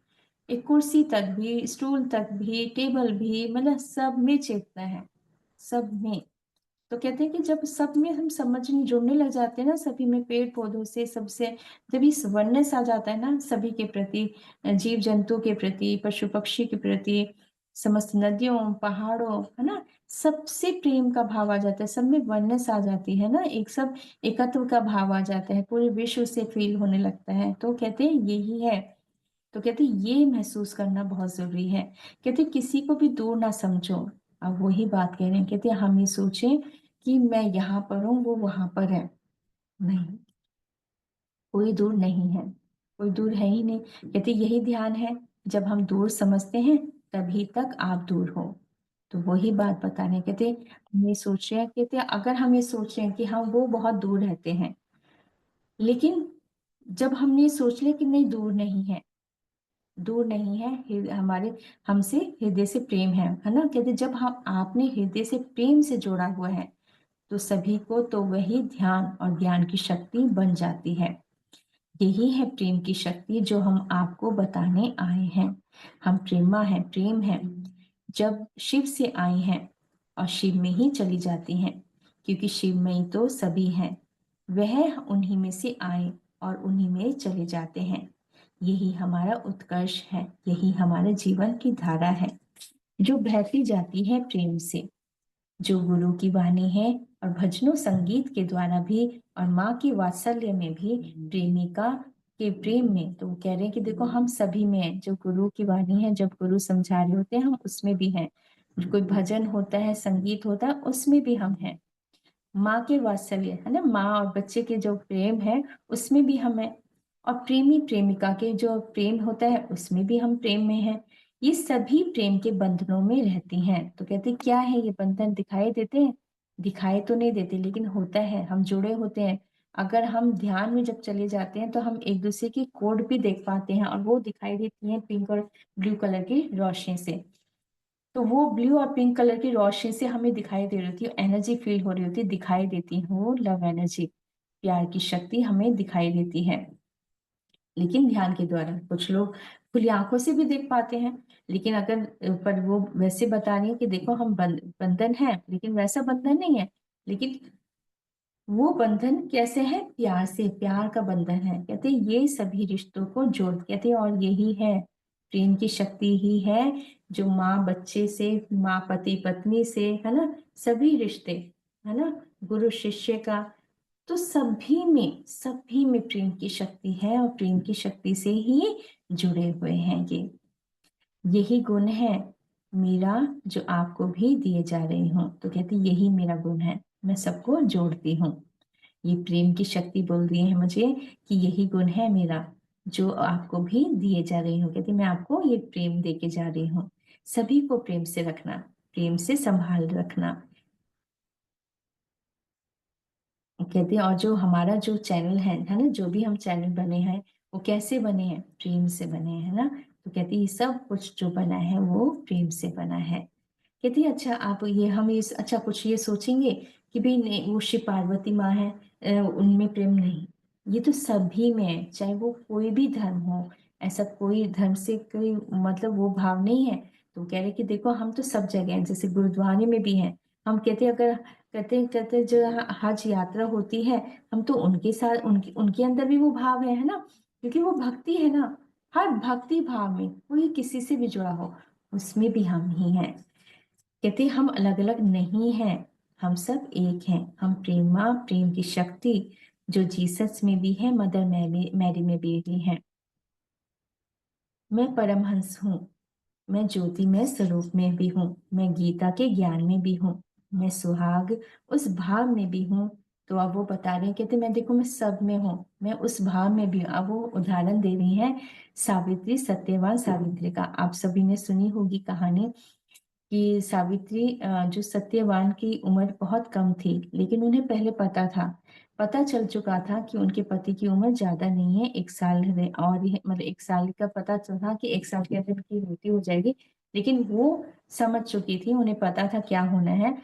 एक कुर्सी तक भी, स्टूल तक भी, टेबल भी, मतलब सब में चेतना है, सब में। तो कहते हैं कि जब सब में हम समझने जुड़ने लग जाते हैं ना, सभी में, पेड़ पौधों से, सबसे, जब इस वननेस आ जाता है ना सभी के प्रति, जीव जंतु के प्रति, पशु पक्षी के प्रति, समस्त नदियों पहाड़ों, है ना, सबसे प्रेम का भाव आ जाता है, सब में वननेस आ जाती है ना, एक सब एकत्व का भाव आ जाता है, पूरे विश्व से फील होने लगता है। तो कहते हैं यही है। तो कहते ये महसूस करना बहुत जरूरी है। कहते किसी को भी दूर ना समझो। अब वही बात कह रहे हैं, कहते हम ये सोचें कि मैं यहाँ पर हूँ, वो वहां पर है। नहीं, कोई दूर नहीं है, कोई दूर है ही नहीं। कहते यही ध्यान है, जब हम दूर समझते हैं तभी तक आप दूर हो। तो वही बात बता रहे हैं। कहते हम ये सोच रहे हैं, कहते अगर हम ये सोच रहे हैं कि हम वो बहुत दूर रहते हैं, लेकिन जब हम ये सोच ले कि नहीं, दूर नहीं है, दूर नहीं है, हमारे, हमसे हृदय से प्रेम है ना। कहते जब हम आपने हृदय से प्रेम से जोड़ा हुआ है, तो सभी को तो वही ध्यान और ज्ञान की शक्ति बन जाती है। यही है प्रेम की शक्ति जो हम आपको बताने आए हैं। हम प्रेमा है, प्रेम है, जब शिव से आई हैं और शिव में ही चली जाती हैं, क्योंकि शिव में ही तो सभी हैं। वह उन्हीं में से आए और उन्हीं में चले जाते हैं। यही हमारा उत्कर्ष है, यही हमारे जीवन की धारा है, जो बहती जाती है प्रेम से, जो गुरु की वाणी है और भजनों संगीत के द्वारा भी, और माँ की वात्सल्य में भी, प्रेमिका के प्रेम में। तो वो कह रहे हैं कि देखो हम सभी में हैं, जो गुरु की वाणी है, जब गुरु समझा रहे होते हैं हम उसमें भी हैं, जो कोई भजन होता है, संगीत होता है, उसमें भी हम हैं। माँ के वात्सल्य है ना, माँ और बच्चे के जो प्रेम है उसमें भी हम हैं, और प्रेमी प्रेमिका के जो प्रेम होता है उसमें भी हम प्रेम में हैं। ये सभी प्रेम के बंधनों में रहती हैं। तो कहते क्या है ये बंधन, दिखाई देते हैं? दिखाई तो नहीं देते, लेकिन होता है, हम जुड़े होते हैं। अगर हम ध्यान में जब चले जाते हैं तो हम एक दूसरे की कोड भी देख पाते हैं, और वो दिखाई देती है पिंक और ब्लू कलर की रोशनी से। तो वो ब्लू और पिंक कलर की रोशनी से हमें दिखाई दे रही होती है, एनर्जी फील हो रही होती है, दिखाई देती है, वो लव एनर्जी, प्यार की शक्ति हमें दिखाई देती है। लेकिन ध्यान के द्वारा कुछ लोग खुली आंखों से भी देख पाते हैं, लेकिन अगर, पर वो वैसे बता रही है कि देखो हम बंधन है, लेकिन वैसा बंधन नहीं है। लेकिन वो बंधन कैसे है? प्यार से, प्यार का बंधन है। कहते हैं ये सभी रिश्तों को जोड़, कहते हैं, और यही है प्रेम की शक्ति ही है, जो माँ बच्चे से, माँ पति पत्नी से, है ना, सभी रिश्ते, है ना, गुरु शिष्य का, तो सभी में प्रेम की शक्ति है, और प्रेम की शक्ति से ही जुड़े हुए हैं ये। यही गुण है मेरा, जो आपको भी दिए जा रही हूँ। तो कहती यही मेरा गुण है, मैं सबको जोड़ती हूँ। ये प्रेम की शक्ति बोल रही है मुझे कि यही गुण है मेरा, जो आपको भी दिए जा रही हूँ। कहती मैं आपको ये प्रेम दे के जा रही हूँ। सभी को प्रेम से रखना, प्रेम से संभाल रखना। कहते हैं, और जो हमारा जो चैनल है ना, जो भी हम चैनल बने हैं, वो कैसे बने हैं? प्रेम से बने हैं ना। तो कहती है सब कुछ जो बना है वो प्रेम से बना है। कहती है अच्छा आप ये, हम ये अच्छा कुछ ये सोचेंगे कि भाई नहीं वो शिव पार्वती माँ है, उनमें प्रेम नहीं। ये तो सभी में है, चाहे वो कोई भी धर्म हो, ऐसा कोई धर्म से कोई मतलब वो भाव नहीं है। तो कह रहे कि देखो हम तो सब जगह हैं, जैसे गुरुद्वारे में भी हैं। हम कहते अगर कहते कहते जो हज यात्रा होती है, हम तो उनके साथ, उनके उनके अंदर भी वो भाव है ना, क्योंकि वो भक्ति है ना। हर भक्ति भाव में कोई किसी से भी जुड़ा हो, उसमें भी हम ही हैं। कहते हम अलग अलग नहीं हैं, हम सब एक हैं। हम प्रेमा, प्रेम की शक्ति जो जीसस में भी है, मदर मैरी में भी है। मैं परमहंस हूँ, मैं ज्योतिमय स्वरूप में भी हूँ, मैं गीता के ज्ञान में भी हूँ, मैं सुहाग उस भाव में भी हूँ। तो अब वो बता रहे हैं, कहते मैं देखो मैं सब में हूँ, मैं उस भाव में भी हूँ। अब वो उदाहरण दे रही हैं सावित्री, सत्यवान सावित्री का। आप सभी ने सुनी होगी कहानी कि सावित्री, जो सत्यवान की उम्र बहुत कम थी, लेकिन उन्हें पहले पता चल चुका था कि उनके पति की उम्र ज्यादा नहीं है, 1 साल और मतलब 1 साल का पता चला कि 1 साल के अंदर उनकी मृत्यु हो जाएगी। लेकिन वो समझ चुकी थी, उन्हें पता था क्या होना है।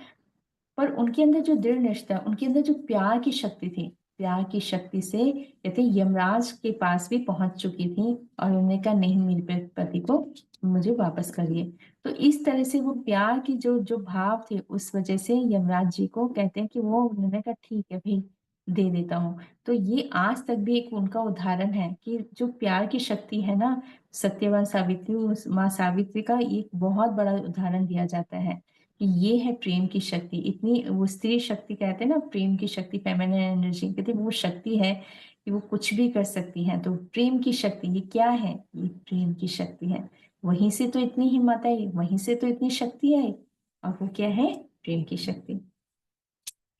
पर उनके अंदर जो दृढ़ निष्ठा, उनके अंदर जो प्यार की शक्ति थी, प्यार की शक्ति से कहते यमराज के पास भी पहुंच चुकी थी और उन्होंने कहा नहीं, मेरे पति को मुझे वापस करिए। तो इस तरह से वो प्यार की जो जो भाव थे, उस वजह से यमराज जी को कहते हैं कि वो उन्होंने कहा ठीक है भाई, दे देता हूँ। तो ये आज तक भी एक उनका उदाहरण है कि जो प्यार की शक्ति है ना, सत्यवान सावित्री, उस माँ सावित्री का एक बहुत बड़ा उदाहरण दिया जाता है कि ये है प्रेम की शक्ति। इतनी वो स्त्री शक्ति कहते हैं ना, प्रेम की शक्ति, फेमिनिन एनर्जी कहते हैं, वो शक्ति है कि वो कुछ भी कर सकती है। तो प्रेम की शक्ति ये क्या है? ये प्रेम की शक्ति है। वहीं से तो इतनी हिम्मत आई, वहीं से तो इतनी शक्ति आई। और वो क्या है? प्रेम की शक्ति।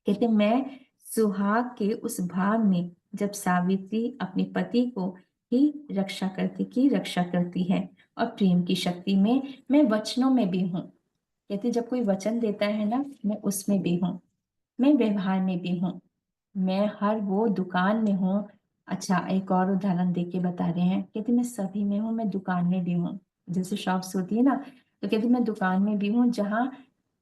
कहते मैं सुहाग के उस भाव में जब सावित्री अपने पति को ही रक्षा करती है, और प्रेम की शक्ति में मैं वचनों में भी हूँ। कहते जब कोई वचन देता है ना, मैं उसमें भी हूँ, मैं व्यवहार में भी हूँ, मैं हर वो दुकान में हूँ। अच्छा, एक और उदाहरण दे के बता रहे हैं, कहते मैं सभी में हूँ, मैं दुकान में भी हूँ। जैसे शॉप्स होती है ना, तो कहते मैं दुकान में भी हूँ जहाँ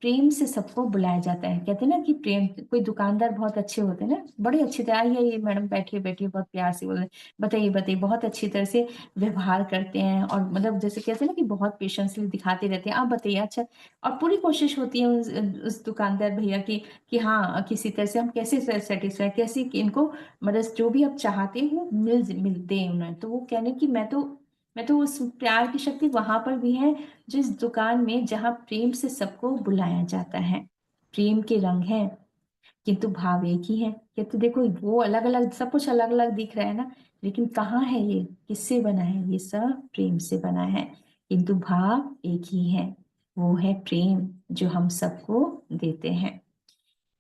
प्रेम से सबको बुलाया जाता है। कहते ना कि प्रेम, कोई दुकानदार बहुत अच्छे होते हैं ना, बड़े अच्छी तरह, आइए ये मैडम बैठिए बैठिए, बहुत प्यार से बोल रहे, बताइए बताइए, बहुत अच्छी तरह से व्यवहार करते हैं। और मतलब जैसे कहते हैं ना कि बहुत पेशेंसली दिखाते रहते हैं, आप बताइए। अच्छा, और पूरी कोशिश होती है उस दुकानदार भैया की कि हाँ किसी तरह से हम कैसे सेटिस्फाई, कैसे कि इनको मतलब जो भी आप चाहते हो मिलते हैं उन्हें। तो वो कहने की मैं तो उस प्यार की शक्ति वहां पर भी है, जिस दुकान में जहाँ प्रेम से सबको बुलाया जाता है। प्रेम के रंग हैं किंतु भाव एक ही है। कहते देखो वो अलग अलग, सब कुछ अलग अलग दिख रहा है ना, लेकिन कहाँ है ये, किससे बना है? ये सब प्रेम से बना है, किंतु भाव एक ही है। वो है प्रेम जो हम सबको देते हैं।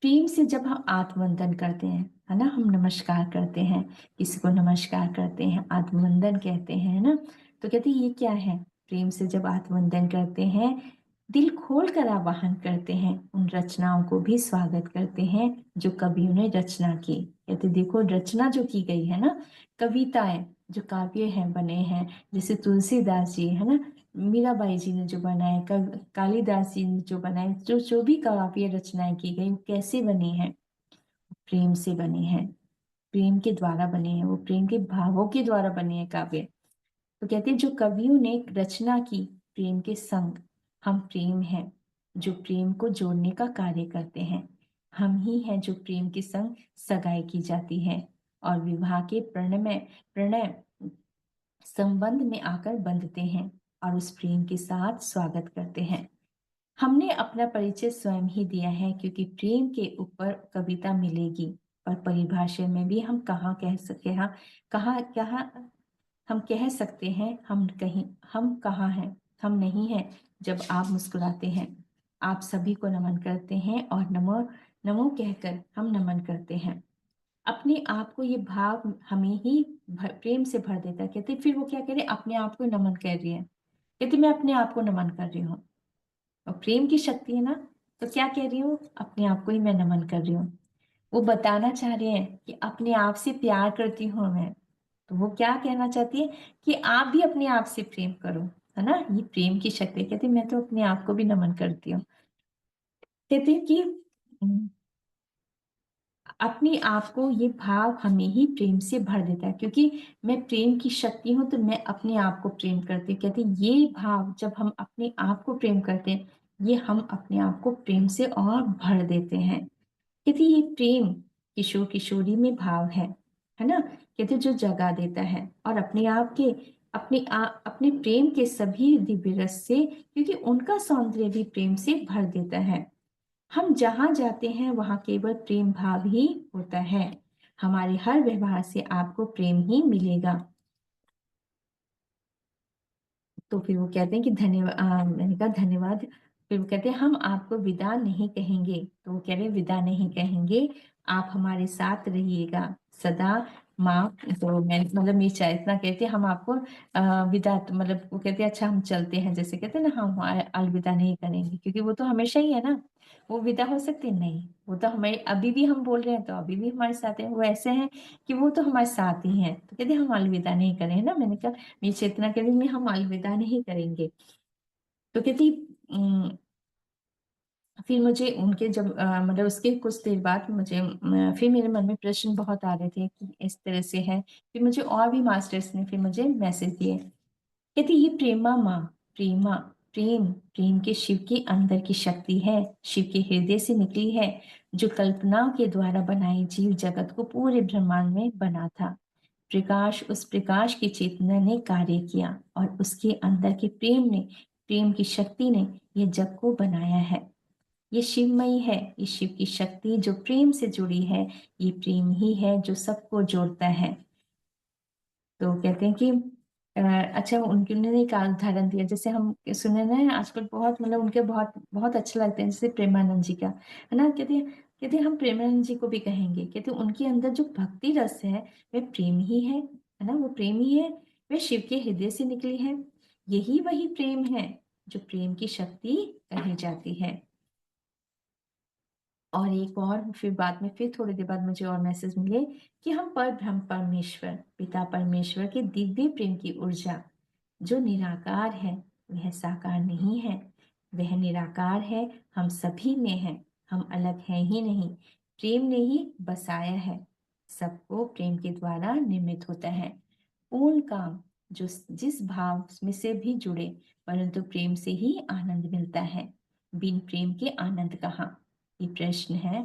प्रेम से जब हम आत्मवंदन करते हैं, है ना, हम नमस्कार करते हैं, किसी को नमस्कार करते हैं, आत्मवंदन कहते हैं, है ना। तो कहते हैं ये क्या है? प्रेम से जब आत्मवंदन करते हैं, दिल खोल कर आवाहन करते हैं, उन रचनाओं को भी स्वागत करते हैं जो कवियों ने रचना की। कहते देखो रचना जो की गई है ना, कविताएं जो काव्य हैं बने हैं, जैसे तुलसीदास जी, है ना, मीराबाई जी ने जो बनाए, कालिदास जी ने जो बनाए, जो जो भी काव्य रचनाएं की गई, वो कैसे बनी है? प्रेम से बनी है, प्रेम के द्वारा बने हैं, वो प्रेम के भावों के द्वारा बने हैं काव्य। तो कहते हैं जो कवियों ने रचना की प्रेम के संग, हम प्रेम हैं जो प्रेम को जोड़ने का कार्य करते हैं। हम ही हैं जो प्रेम के संग सगाई की जाती है और विवाह के प्रणय संबंध में आकर बंधते हैं और उस प्रेम के साथ स्वागत करते हैं। हमने अपना परिचय स्वयं ही दिया है, क्योंकि प्रेम के ऊपर कविता मिलेगी, पर परिभाषा में भी हम कहाँ कह सके, हाँ कहाँ कहाँ हम कह सकते हैं, हम कहाँ हैं, हम नहीं हैं जब आप मुस्कुराते हैं। आप सभी को नमन करते हैं और नमो नमो कहकर हम नमन करते हैं। अपने आप को ये भाव हमें ही प्रेम से भर देता है। कहते फिर वो क्या कह रहे हैं, अपने आप को नमन कर रही है। कहते मैं अपने आप को नमन कर रही हूँ, और प्रेम की शक्ति है ना, तो क्या कह रही हूँ, अपने आप को ही मैं नमन कर रही हूँ। वो बताना चाह रहे हैं कि अपने आप से प्यार करती हूँ मैं। तो वो क्या कहना चाहती है कि आप भी अपने आप से प्रेम करो, है ना। ये प्रेम की शक्ति। कहती मैं तो अपने आप को भी नमन करती हूँ। कहते हैं कि अपने आप को ये भाव हमें ही प्रेम से भर देता है, क्योंकि मैं प्रेम की शक्ति हूं, तो मैं अपने आप को प्रेम करती हूँ। कहते ये भाव जब हम अपने आप को प्रेम करते हैं, ये हम अपने आप को प्रेम से और भर देते हैं। कहते ये प्रेम किशोर किशोरी में भाव है ना। कहते जो जगा देता है और अपने आप के अपने प्रेम के सभी दिव्य रस से, क्योंकि उनका सौंदर्य भी प्रेम से भर देता है। हम जहां जाते हैं वहां केवल प्रेम भाव ही होता है। हमारे हर व्यवहार से आपको प्रेम ही मिलेगा। तो फिर वो कहते हैं कि धन्यवाद, मैंने कहा धन्यवाद। फिर वो कहते हैं हम आपको विदा नहीं कहेंगे। तो वो कह रहे हैं विदा नहीं कहेंगे, आप हमारे साथ रहिएगा सदा माँ। तो मैं मतलब मीरा इतना कहते हैं, हम आपको विदा, तो मतलब वो कहते हैं अच्छा हम चलते हैं, जैसे कहते हैं ना हम अलविदा नहीं करेंगे, क्योंकि वो तो हमेशा ही है ना। वो विदा हो सकते नहीं, वो तो हमें अभी भी हम बोल रहे हैं तो अभी भी हमारे साथ है। वो ऐसे हैं कि वो तो हमारे साथ ही हैं। तो कहते हैं हम अलविदा नहीं करें, है ना। मैंने कहा ये चेतना के में हम अलविदा नहीं करेंगे। तो कहती फिर मुझे उनके जब मतलब उसके कुछ देर बाद मुझे फिर मेरे मन में प्रश्न बहुत आ रहे थे कि इस तरह से है। फिर मुझे और भी मास्टर्स ने फिर मुझे मैसेज दिए, कहते ये प्रेमा माँ, प्रेमा, प्रेम, प्रेम के शिव के अंदर की शक्ति है, शिव के हृदय से निकली है, जो कल्पना के द्वारा बनाई जीव जगत को पूरे ब्रह्मांड में बना था। प्रकाश, उस प्रकाश की चेतना ने कार्य किया और उसके अंदर के प्रेम ने, प्रेम की शक्ति ने ये जग को बनाया है। ये शिवमयी है, ये शिव की शक्ति जो प्रेम से जुड़ी है, ये प्रेम ही है जो सबको जोड़ता है। तो कहते हैं कि अच्छा, उनके उन्होंने एक उदाहरण दिया, जैसे हम सुने ना आजकल बहुत, मतलब उनके बहुत बहुत अच्छा लगते हैं, जैसे प्रेमानंद जी का है ना। कहते हैं हम प्रेमानंद जी को भी कहेंगे, कहते हैं उनके अंदर जो भक्ति रस है वह प्रेम ही है ना, वो प्रेम ही है, वह शिव के हृदय से निकली है। यही वही प्रेम है जो प्रेम की शक्ति कही जाती है। और एक और फिर बाद में, फिर थोड़ी देर बाद मुझे और मैसेज मिले कि हम पर ब्रह्म परमेश्वर, पिता परमेश्वर के दिव्य प्रेम की ऊर्जा जो निराकार है, वह साकार नहीं है, वह निराकार है, हम सभी में है, हम अलग हैं ही नहीं, प्रेम ने ही बसाया है, सबको प्रेम के द्वारा निर्मित होता है। पूर्ण काम जो जिस भाव में से भी जुड़े, परंतु प्रेम से ही आनंद मिलता है, बिन प्रेम के आनंद कहाँ। ये प्रश्न है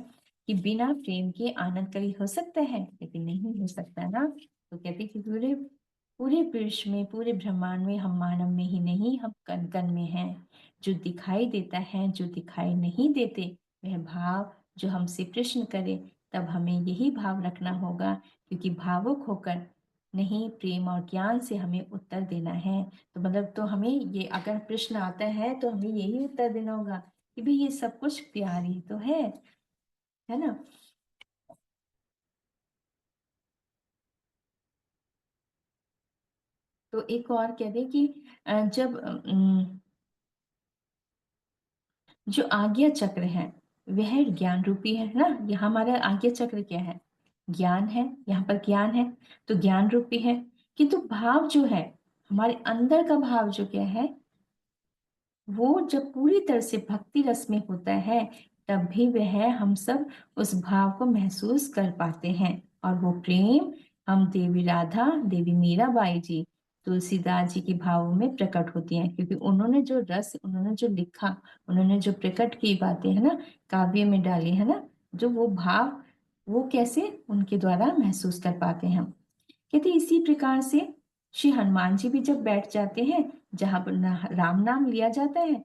कि बिना प्रेम के आनंद कभी हो सकता है, लेकिन नहीं हो सकता ना। तो कहते कि पूरे पूरे विश्व में, पूरे ब्रह्मांड में, हम मानव में ही नहीं, हम कण कण में हैं। जो दिखाई देता है, जो दिखाई नहीं देते, वह भाव जो हमसे प्रश्न करे, तब हमें यही भाव रखना होगा, क्योंकि भावुक होकर नहीं, प्रेम और ज्ञान से हमें उत्तर देना है। तो मतलब, तो हमें ये अगर प्रश्न आता है तो हमें यही उत्तर देना होगा कि भाई ये सब कुछ प्यार ही तो है ना। तो एक और कह दे कि जब जो आज्ञा चक्र है वह ज्ञान रूपी है ना। यहाँ हमारा आज्ञा चक्र क्या है? ज्ञान है, यहाँ पर ज्ञान है, तो ज्ञान रूपी है। किंतु भाव जो है, हमारे अंदर का भाव जो क्या है, वो जब पूरी तरह से भक्ति रस में होता है, तब भी वह हम सब उस भाव को महसूस कर पाते हैं। और वो प्रेम हम देवी राधा, देवी मीराबाई जी, तुलसीदास जी के भावों में प्रकट होती हैं, क्योंकि उन्होंने जो रस, उन्होंने जो लिखा, उन्होंने जो प्रकट की बातें है ना, काव्य में डाली है ना, जो वो भाव, वो कैसे उनके द्वारा महसूस कर पाते हैं हम। कहते इसी प्रकार से श्री हनुमान जी भी जब बैठ जाते हैं, जहां पर राम नाम लिया जाता है,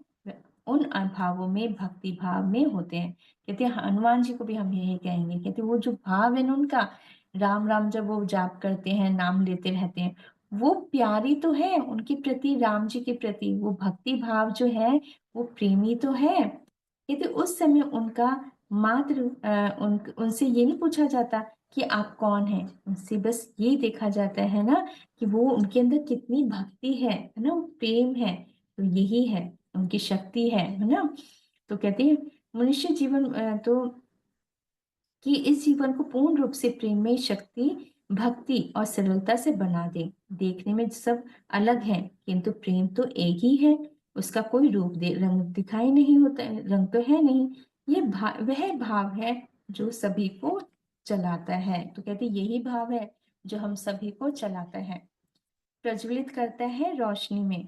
उन भावों में, भक्ति भाव में होते हैं। कहते हैं हनुमान जी को भी हम यही कहेंगे, कहते वो जो भाव है ना उनका, राम राम जब वो जाप करते हैं, नाम लेते रहते हैं, वो प्यारी तो है उनके प्रति, राम जी के प्रति वो भक्ति भाव जो है, वो प्रेमी तो है। कहते उस समय उनका मात्र उनसे ये नहीं पूछा जाता कि आप कौन हैं, उनसे बस ये देखा जाता है ना कि वो, उनके अंदर कितनी भक्ति है ना, वो प्रेम है। तो यही है उनकी शक्ति है ना। तो कहते हैं मनुष्य जीवन तो कि इस जीवन को पूर्ण रूप से प्रेममय शक्ति, भक्ति और सरलता से बना दे। देखने में सब अलग है, किंतु प्रेम तो एक ही है, उसका कोई रूप दे रंग दिखाई नहीं होता है, रंग तो है नहीं। ये वह भाव है जो सभी को चलाता है। तो कहते यही भाव है जो हम सभी को चलाता है, प्रज्वलित करता है रोशनी में।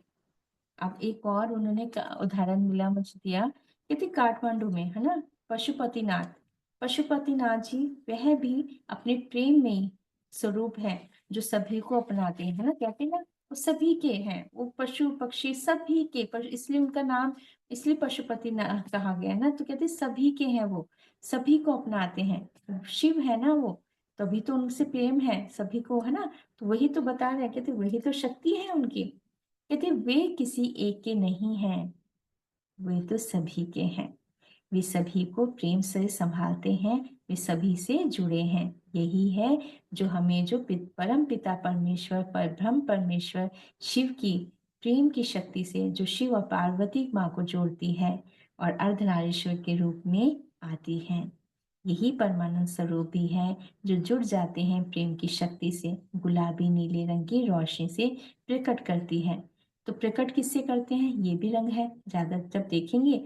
अब एक और उन्होंने उदाहरण मिला, मुझे दिया, कहते काठमांडू में है ना, पशुपतिनाथ, पशुपतिनाथ जी, वह भी अपने प्रेम में स्वरूप है, जो सभी को अपनाते हैं, है ना। कहते हैं ना वो सभी के हैं, वो पशु पक्षी सभी के, पर इसलिए उनका नाम, इसलिए पशुपतिनाथ कहा गया है ना। तो कहते सभी के हैं वो, सभी को अपनाते हैं, शिव है ना वो, तभी तो उनसे प्रेम है सभी को, है ना। तो वही तो बता रहे हैं, कहते वही तो शक्ति है उनकी। कहते वे किसी एक के नहीं हैं, वे तो सभी के हैं, वे सभी को प्रेम से संभालते हैं, वे सभी से जुड़े हैं। यही है जो हमें, जो परम पिता परमेश्वर, पर ब्रह्म परमेश्वर शिव की प्रेम की शक्ति से, जो शिव और पार्वती माँ को जोड़ती है और अर्धनारीश्वर के रूप में आती हैं। यही परमानंद स्वरूप भी है जो जुड़ जाते हैं प्रेम की शक्ति से, गुलाबी नीले रंग की रोशनी से प्रकट करती है। तो प्रकट किससे करते हैं? ये भी रंग है, ज्यादा जब देखेंगे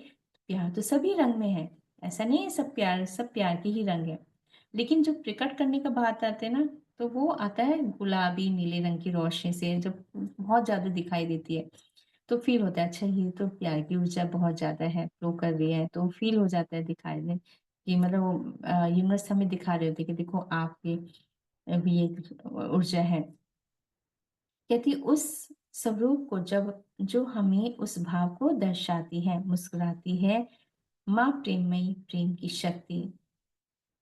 प्यार तो सभी रंग में है, ऐसा नहीं है सब प्यार के ही रंग है, लेकिन जो प्रकट करने का बात आते हैं ना, तो वो आता है गुलाबी नीले रंग की रोशनी से, जब बहुत ज्यादा दिखाई देती है तो फील होता है अच्छा ये तो प्यार की ऊर्जा बहुत ज्यादा है, फ्लो कर रही है, तो फील हो जाता है दिखाई में कि मतलब यूनिवर्स हमें दिखा रहे होते कि देखो आपकी भी एक ऊर्जा है। कहती उस स्वरूप को जब जो हमें उस भाव को दर्शाती है, मुस्कुराती है माँ प्रेममयी प्रेम की शक्ति।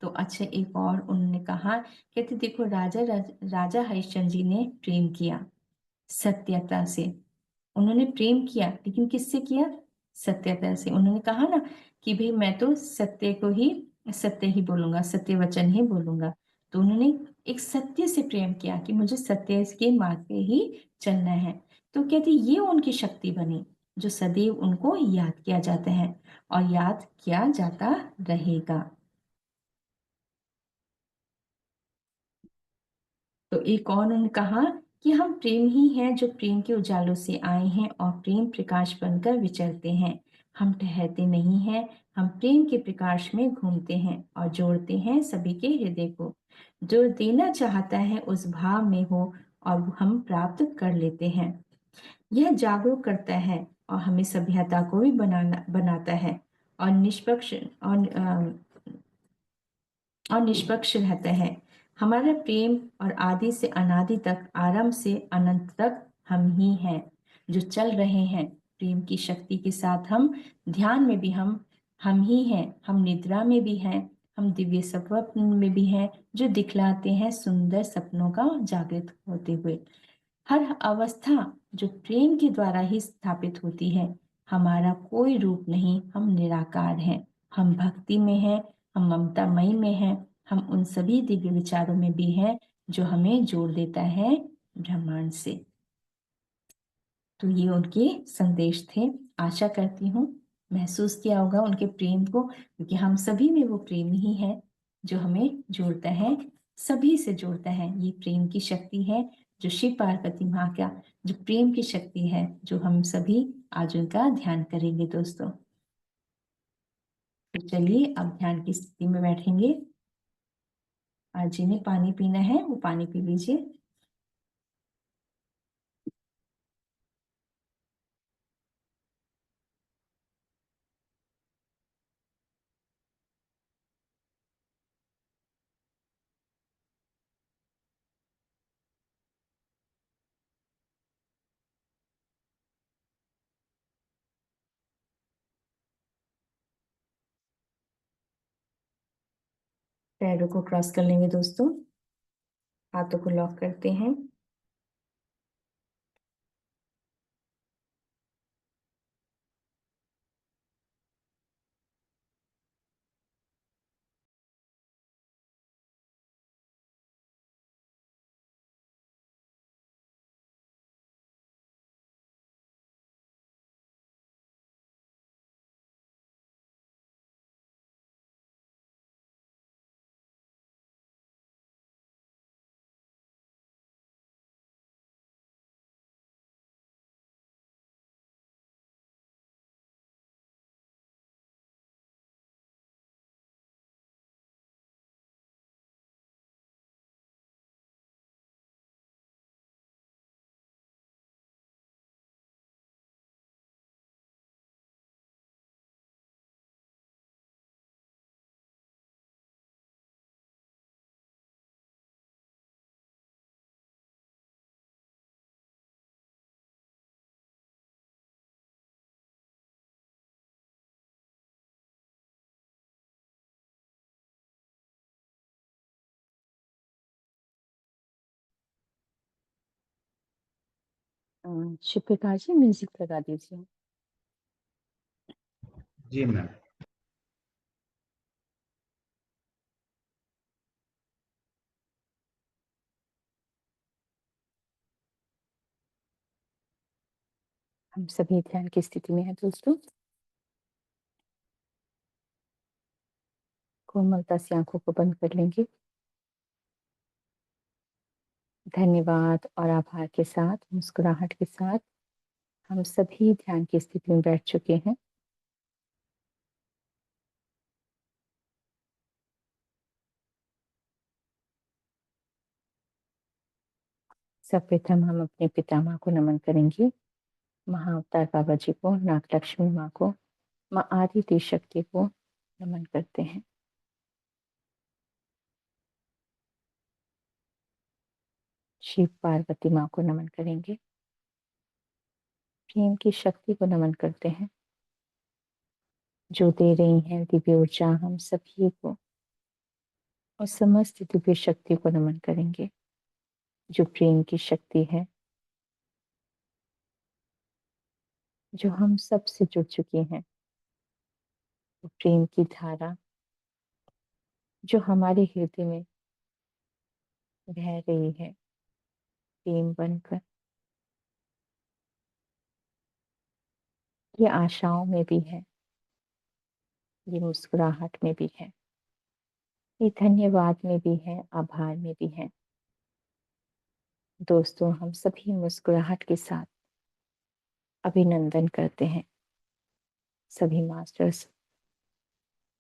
तो अच्छा एक और उन्होंने कहा, कहते देखो राजा हरिश्चंद्र जी ने प्रेम किया सत्यता से, उन्होंने प्रेम किया लेकिन किससे किया? सत्यता से। उन्होंने कहा ना कि भाई मैं तो सत्य ही बोलूंगा, सत्य वचन ही बोलूंगा। तो उन्होंने एक सत्य से प्रेम किया कि मुझे सत्य के मार्ग पे ही चलना है। तो कहती ये उनकी शक्ति बनी जो सदैव उनको याद किया जाता है और याद किया जाता रहेगा। तो एक और उन्होंने कहा कि हम प्रेम ही हैं जो प्रेम के उजालों से आए हैं और प्रेम प्रकाश बनकर विचरते हैं। हम ठहरते नहीं हैं, हम प्रेम के प्रकाश में घूमते हैं और जोड़ते हैं सभी के हृदय को। जो देना चाहता है उस भाव में हो और हम प्राप्त कर लेते हैं। यह जागरूक करता है और हमें सभ्यता को भी बनाता है और निष्पक्ष रहता है। हमारा प्रेम और आदि से अनादि तक, आरंभ से अनंत तक हम ही हैं जो चल रहे हैं प्रेम की शक्ति के साथ। हम ध्यान में भी हम ही हैं, हम निद्रा में भी हैं, हम दिव्य स्वप्न में भी हैं जो दिखलाते हैं सुंदर सपनों का जागृत होते हुए। हर अवस्था जो प्रेम के द्वारा ही स्थापित होती है। हमारा कोई रूप नहीं, हम निराकार हैं, हम भक्ति में हैं, हम ममतामयी में हैं, हम उन सभी दिव्य विचारों में भी हैं जो हमें जोड़ देता है ब्रह्मांड से। तो ये उनके संदेश थे। आशा करती हूँ महसूस किया होगा उनके प्रेम को, क्योंकि हम सभी में वो प्रेम ही है जो हमें जोड़ता है, सभी से जोड़ता है। ये प्रेम की शक्ति है जो शिव पार्वती माँ का जो प्रेम की शक्ति है, जो हम सभी आज उनका ध्यान करेंगे दोस्तों। तो चलिए अब ध्यान की स्थिति में बैठेंगे। आज जिन्हें पानी पीना है वो पानी पी लीजिए। पैरों को क्रॉस कर लेंगे दोस्तों, हाथों को लॉक करते हैं। शिव प्रकाश जी म्यूजिक लगा दीजिए। जी मैम। हम सभी ध्यान की स्थिति में है दोस्तों। कोमलता से आंखों को बंद कर लेंगे। धन्यवाद और आभार के साथ, मुस्कुराहट के साथ हम सभी ध्यान की स्थिति में बैठ चुके हैं। सर्वप्रथम हम अपने पितामह को नमन करेंगे, महाअवतार बाबा जी को, नागलक्ष्मी माँ को, माँ आदित्य शक्ति को नमन करते हैं। शिव पार्वती माँ को नमन करेंगे, प्रेम की शक्ति को नमन करते हैं, जो दे रही हैं दिव्य ऊर्जा हम सभी को, और समस्त दिव्य शक्ति को नमन करेंगे, जो प्रेम की शक्ति है, जो हम सब से जुड़ चुकी हैं। वो प्रेम की धारा जो हमारे हृदय में बह रही है, प्रेम बनकर। ये आशाओं में भी है, ये मुस्कुराहट में भी है, ये धन्यवाद में भी है, आभार में भी है। दोस्तों, हम सभी मुस्कुराहट के साथ अभिनंदन करते हैं सभी मास्टर्स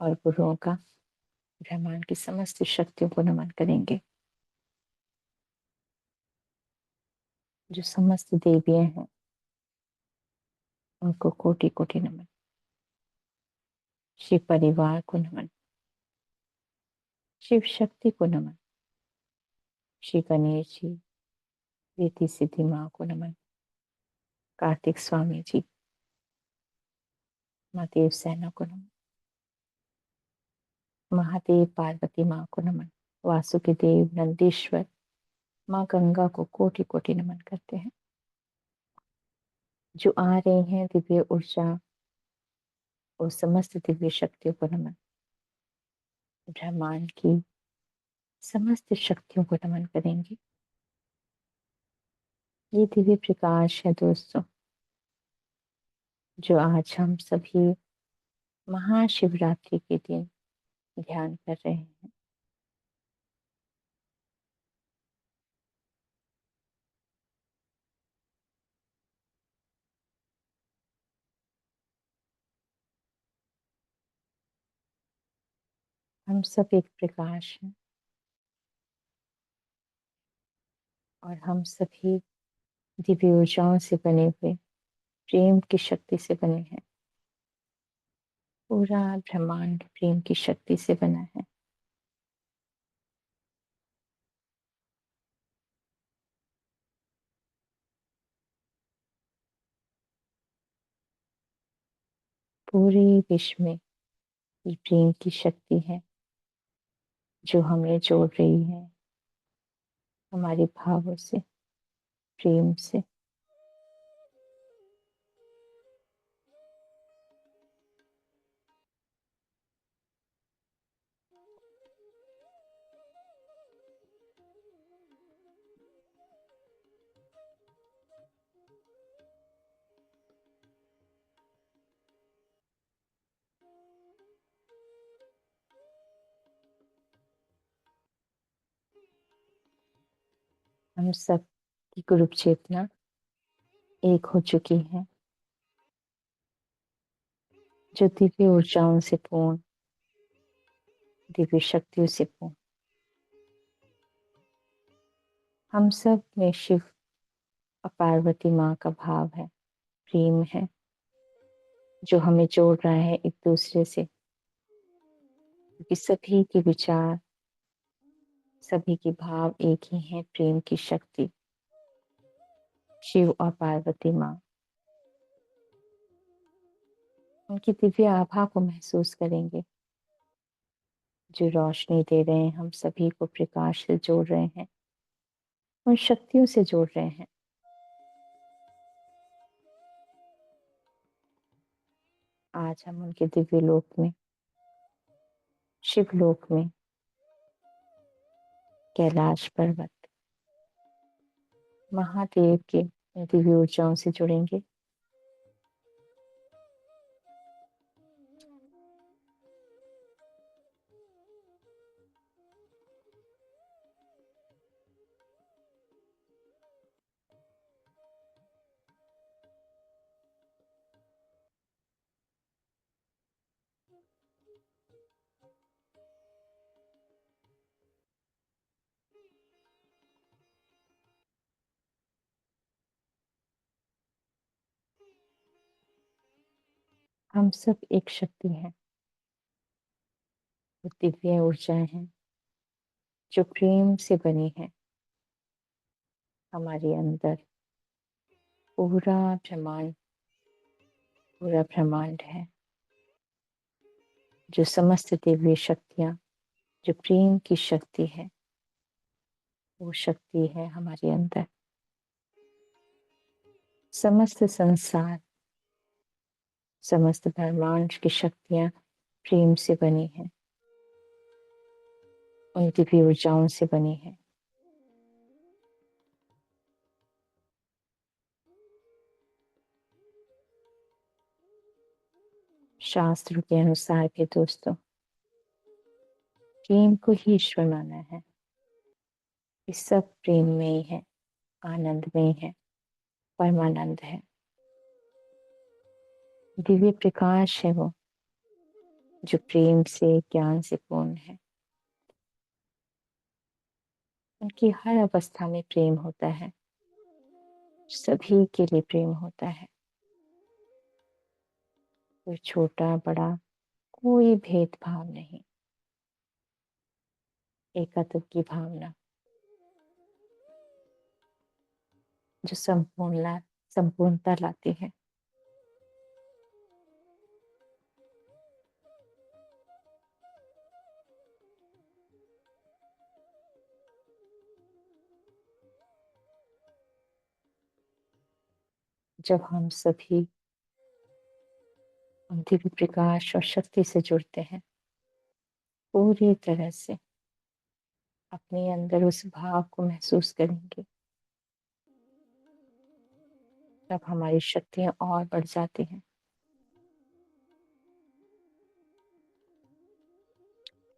और गुरुओं का। ब्रह्मांड की समस्त शक्तियों को नमन करेंगे, जो समस्त देवियां हैं उनको कोटि कोटि नमन। शिव परिवार को नमन, शिव शक्ति को नमन, श्री गणेश जी, रिद्धि सिद्धि माँ को नमन, कार्तिक स्वामी जी, माँ देव सेना को नमन, महादेव पार्वती माँ को नमन, वासुकी देव, नंदीश्वर, माँ गंगा को कोटि कोटि नमन करते हैं। जो आ रही हैं दिव्य ऊर्जा और समस्त दिव्य शक्तियों को नमन। ब्रह्मांड की समस्त शक्तियों को नमन करेंगे। ये दिव्य प्रकाश है दोस्तों, जो आज हम सभी महाशिवरात्रि के दिन ध्यान कर रहे हैं। हम सब एक प्रकाश हैं और हम सभी दिव्य ऊर्जाओं से बने हुए प्रेम की शक्ति से बने हैं। पूरा ब्रह्मांड प्रेम की शक्ति से बना है। पूरे विश्व में ये प्रेम की शक्ति है जो हमें जोड़ रही है हमारे भावों से, प्रेम से। हम सब की गुरु चेतना एक हो चुकी है, जो दिव्य ऊर्जाओं से पूर्ण, दिव्य शक्तियों से पूर्ण। हम सब में शिव और पार्वती माँ का भाव है, प्रेम है, जो हमें जोड़ रहा है एक दूसरे से, क्योंकि सभी के विचार, सभी के भाव एक ही हैं। प्रेम की शक्ति शिव और पार्वती माँ, उनकी दिव्य आभा को महसूस करेंगे, जो रोशनी दे रहे हैं, हम सभी को प्रकाश से जोड़ रहे हैं, उन शक्तियों से जोड़ रहे हैं। आज हम उनके दिव्य लोक में, शिव लोक में, कैलाश पर्वत, महादेव के दिव्य ऊर्जाओं से जुड़ेंगे। हम सब एक शक्ति हैं, वो दिव्य ऊर्जाएं हैं जो प्रेम से बनी है। हमारे अंदर पूरा ब्रह्मांड है, जो समस्त दिव्य शक्तियां, जो प्रेम की शक्ति है, वो शक्ति है हमारे अंदर। समस्त संसार, समस्त ब्रह्मांड की शक्तियां प्रेम से बनी है, उन दिव्य ऊर्जाओं से बनी है। शास्त्रों के अनुसार भी दोस्तों, प्रेम को ही ईश्वर माना है। ये सब प्रेम में ही है, आनंद में ही है, परमानंद है। दिव्य प्रकाश है वो, जो प्रेम से, ज्ञान से पूर्ण है। उनकी हर अवस्था में प्रेम होता है, सभी के लिए प्रेम होता है। कोई छोटा बड़ा कोई भेदभाव नहीं, एकत्व की भावना जो संपूर्णता लाती है। जब हम सभी दिव्य प्रकाश और शक्ति से जुड़ते हैं, पूरी तरह से अपने अंदर उस भाव को महसूस करेंगे, तब हमारी शक्तियां और बढ़ जाती हैं।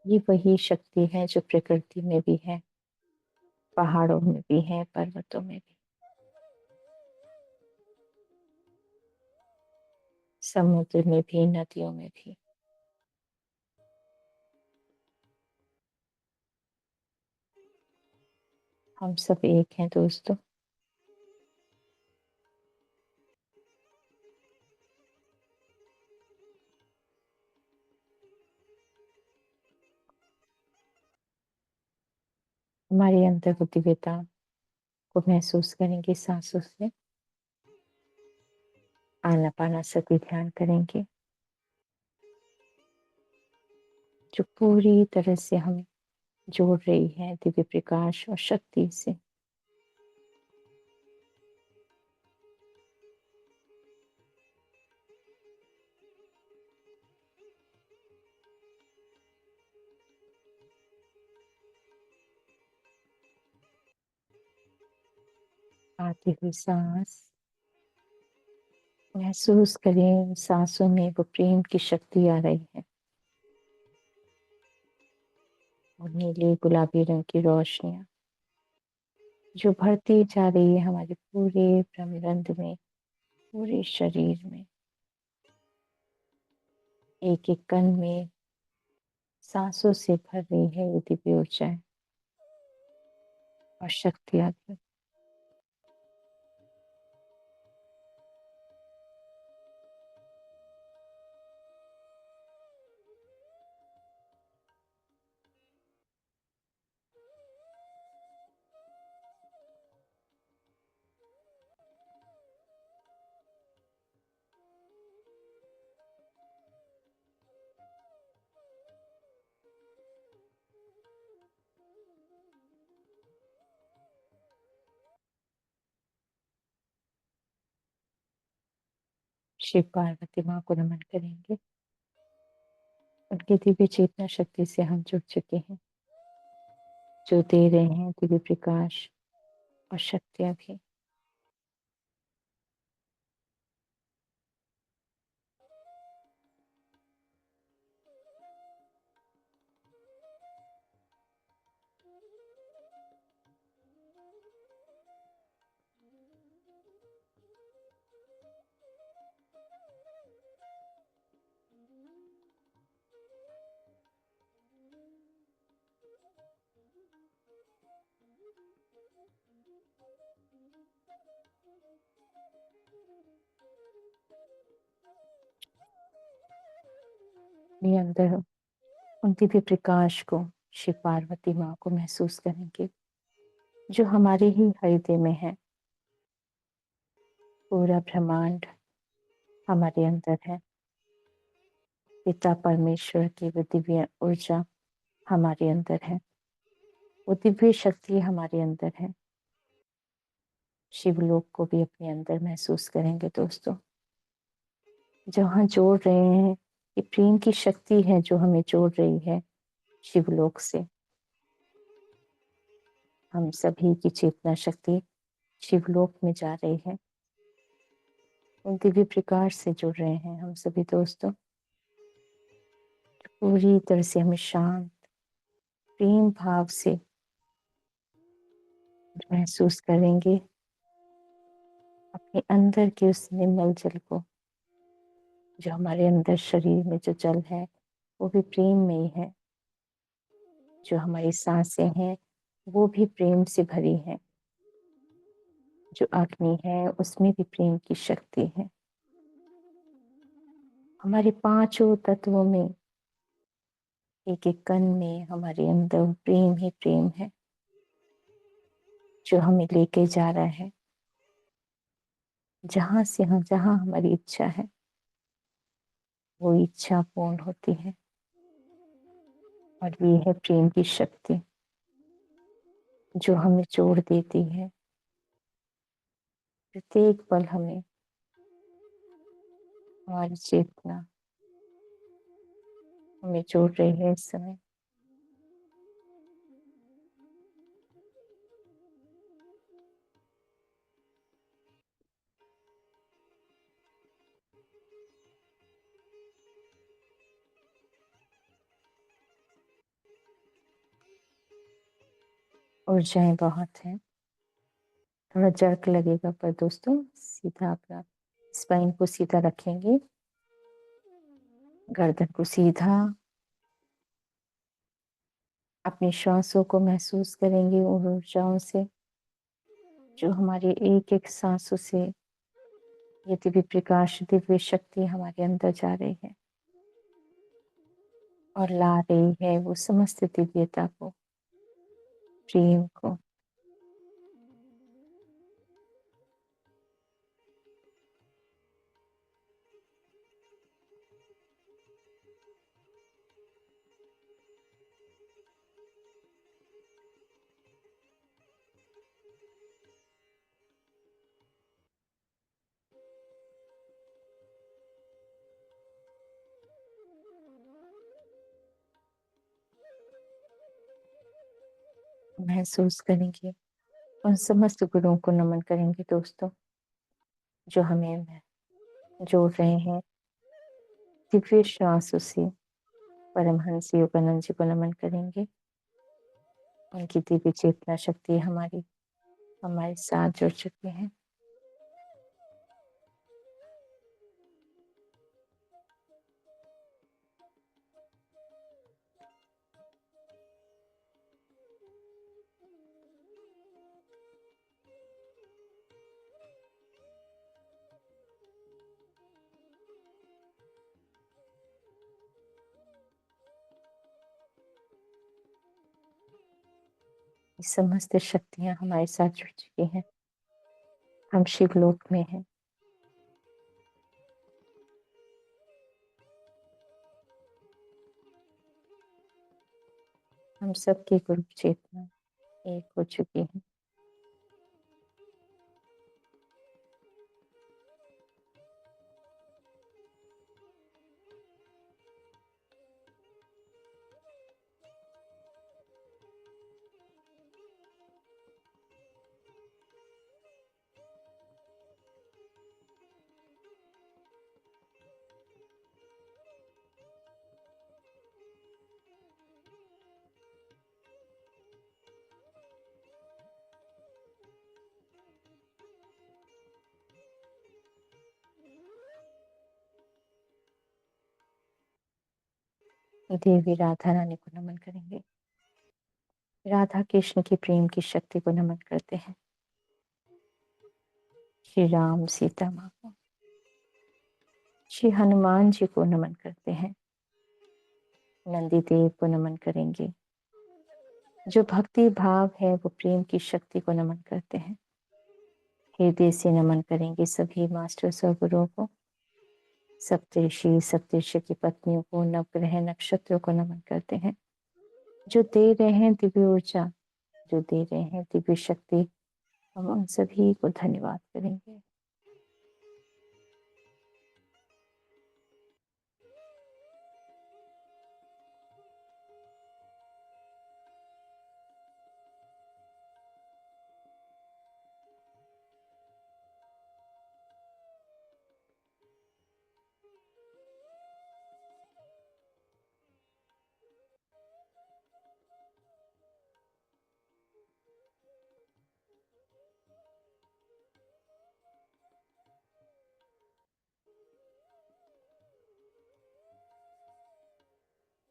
ये वही शक्ति है जो प्रकृति में भी है, पहाड़ों में भी है, पर्वतों में भी, समुद्र में भी, नदियों में भी। हम सब एक हैं दोस्तों। हमारे अंदर वो दिव्यता को महसूस करेंगे। सांसों से आनापानासती ध्यान करेंगे, जो पूरी तरह से हमें जोड़ रही है दिव्य प्रकाश और शक्ति से। आती हुई सांस महसूस करें, सांसों में वो प्रेम की शक्ति आ रही है और नीले गुलाबी रंग की रोशनियां जो भरती जा रही है हमारे पूरे ब्रह्मांड में, पूरे शरीर में, एक एक कण में सांसों से भर रही है ये दिव्य ऊर्जाएं और शक्तियां भी। शिव पार्वती माँ को नमन करेंगे। उनकी दिव्य चेतना शक्ति से हम जुड़ चुके हैं, जो दे रहे हैं दिव्य प्रकाश और शक्तियां भी। अपने अंदर उन दिव्य प्रकाश को, शिव पार्वती माँ को महसूस करेंगे जो हमारे ही हृदय में है। पूरा ब्रह्मांड हमारे अंदर है। पिता परमेश्वर की वो दिव्य ऊर्जा हमारे अंदर है। वो दिव्य शक्ति हमारे अंदर है। शिवलोक को भी अपने अंदर महसूस करेंगे दोस्तों, जहाँ जोड़ रहे हैं। ये प्रेम की शक्ति है जो हमें जोड़ रही है शिवलोक से। हम सभी की चेतना शक्ति शिवलोक में जा रही है। उन दिव्य प्रकाश से जुड़ रहे हैं हम सभी दोस्तों। पूरी तरह से हमें शांत प्रेम भाव से महसूस करेंगे अपने अंदर के उस निर्मल जल को। जो हमारे अंदर शरीर में जो जल है वो भी प्रेम में ही है। जो हमारी सांसें हैं वो भी प्रेम से भरी है। जो अग्नि है उसमें भी प्रेम की शक्ति है। हमारे पांचों तत्वों में, एक एक कण में हमारे अंदर प्रेम ही प्रेम है जो हमें लेके जा रहा है जहां से हम, जहां हमारी इच्छा है वो इच्छा पूर्ण होती है। और ये है प्रेम की शक्ति जो हमें जोड़ देती है। प्रत्येक पल हमें, हमारी चेतना हमें जोड़ रही है इस समय। ऊर्जाएं बहुत हैं। थोड़ा जर्क लगेगा पर दोस्तों सीधा अपना स्पाइन को सीधा रखेंगे, गर्दन को सीधा। अपनी श्वासों को महसूस करेंगे उन ऊर्जाओं से जो हमारे एक एक सांसों से ये दिव्य प्रकाश, दिव्य शक्ति हमारे अंदर जा रही है और ला रही है वो समस्त दिव्यता को, प्रेम को। महसूस करेंगे, उन समस्त गुरुओं को नमन करेंगे दोस्तों जो हमें जोड़ रहे हैं दिव्य श्वासों से। परमहंस योगानंद जी को नमन करेंगे। उनकी दिव्य चेतना शक्ति हमारे साथ जुड़ चुके हैं। ये समस्त शक्तियां हमारे साथ जुड़ चुकी हैं। हम शिवलोक में हैं। हम सबकी गुरु चेतना एक हो चुकी है। देवी राधा रानी को नमन करेंगे। राधा कृष्ण की प्रेम की शक्ति को नमन करते हैं। श्री राम सीता माँ को, श्री हनुमान जी को नमन करते हैं। नंदी देव को नमन करेंगे। जो भक्ति भाव है वो प्रेम की शक्ति को नमन करते हैं। हृदय से नमन करेंगे सभी मास्टर्स और गुरुओं को, सप्तऋषि सप्तऋषि की पत्नियों को, नवग्रह नक्षत्रों को नमन करते हैं। जो दे रहे हैं दिव्य ऊर्जा, जो दे रहे हैं दिव्य शक्ति, हम उन सभी को धन्यवाद करेंगे।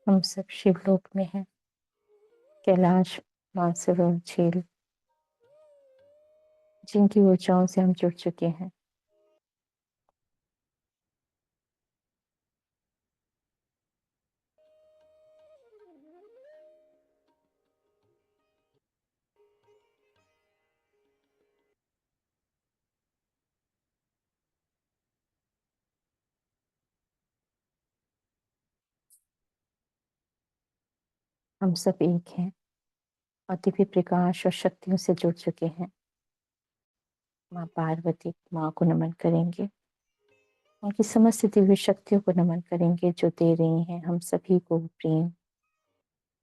हम सब शिवलोक में हैं, कैलाश मानसरोवर झील, जिनकी ऊंचाइयों से हम जुड़ चुके हैं। हम सब एक हैं और दिव्य प्रकाश और शक्तियों से जुड़ चुके हैं। माँ पार्वती माँ को नमन करेंगे, उनकी समस्त दिव्य शक्तियों को नमन करेंगे जो दे रही हैं हम सभी को प्रेम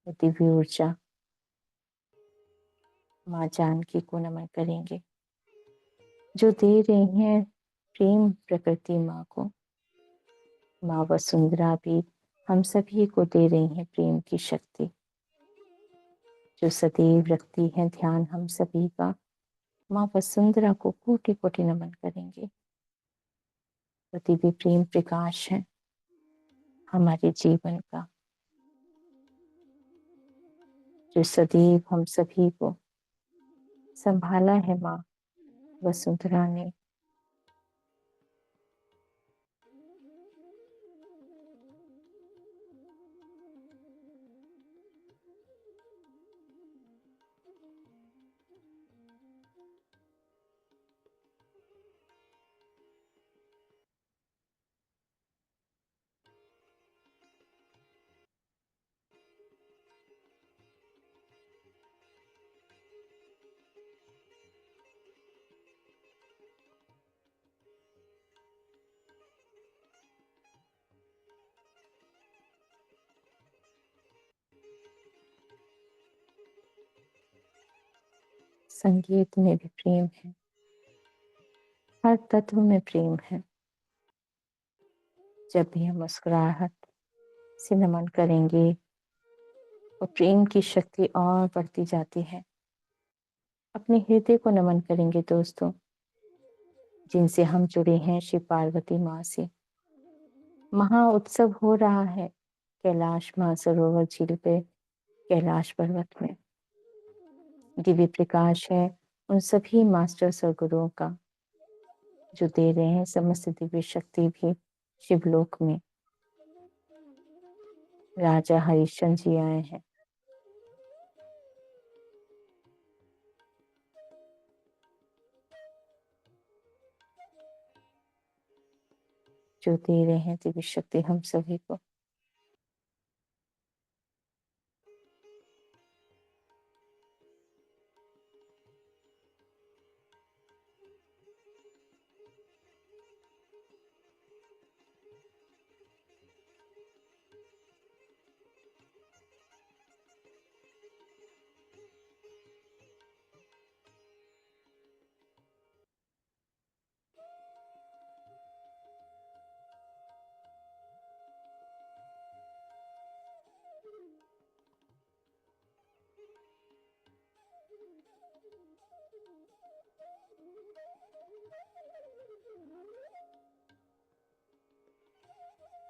और दिव्य ऊर्जा। माँ जानकी को नमन करेंगे जो दे रही हैं प्रेम प्रकृति माँ को। माँ वसुंधरा भी हम सभी को दे रही हैं प्रेम की शक्ति, जो सदैव रखती है ध्यान हम सभी का। माँ वसुंधरा को कोटि कोटि नमन करेंगे। तो दिव्य प्रेम प्रकाश है हमारे जीवन का, जो सदैव हम सभी को संभाला है माँ वसुंधरा ने। संगीत में भी प्रेम है, हर तत्व में प्रेम है। जब भी हम मुस्कुराहट से नमन करेंगे और प्रेम की शक्ति और बढ़ती जाती है। अपने हृदय को नमन करेंगे दोस्तों, जिनसे हम जुड़े हैं शिव पार्वती माँ से। महा उत्सव हो रहा है कैलाश मानसरोवर झील पे, कैलाश पर्वत में। दिव्य प्रकाश है उन सभी मास्टर्स और गुरुओं का, जो दे रहे हैं समस्त दिव्य शक्ति भी शिवलोक में। राजा हरिश्चंद्र जी आए हैं। जो दे रहे हैं दिव्य शक्ति हम सभी को।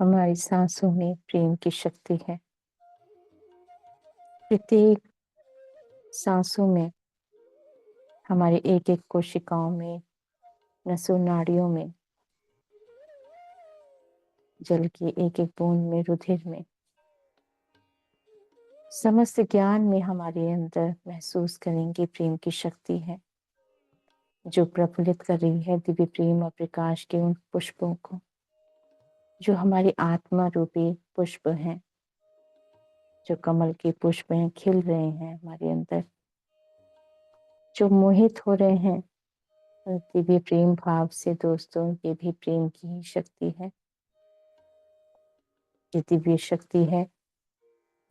हमारी सांसों में प्रेम की शक्ति है। प्रत्येक सांसों में, हमारे एक एक कोशिकाओं में, नसों नाड़ियों में, जल की एक एक बूंद में, रुधिर में समस्त ज्ञान में हमारे अंदर महसूस करेंगे प्रेम की शक्ति है जो प्रफुल्लित कर रही है दिव्य प्रेम और प्रकाश के उन पुष्पों को जो हमारी आत्मा रूपी पुष्प हैं, जो कमल के पुष्प हैं, खिल रहे हैं हमारे अंदर, जो मोहित हो रहे हैं दिव्य प्रेम भाव से। दोस्तों, ये भी प्रेम की ही शक्ति है। ये दिव्य शक्ति है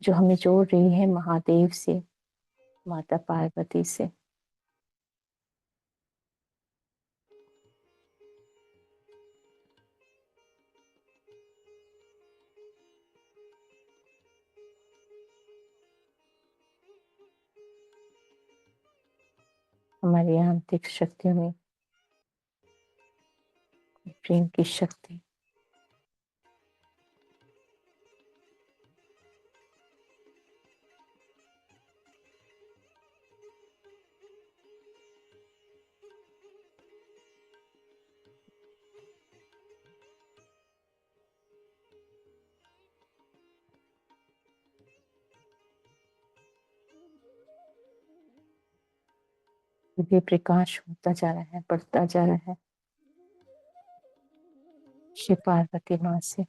जो हमें जोड़ रही है महादेव से, माता पार्वती से। हमारी आंतरिक शक्तियों में प्रेम की शक्ति। दिव्य प्रकाश होता जा रहा है, बढ़ता जा रहा है शिव पार्वती माँ से।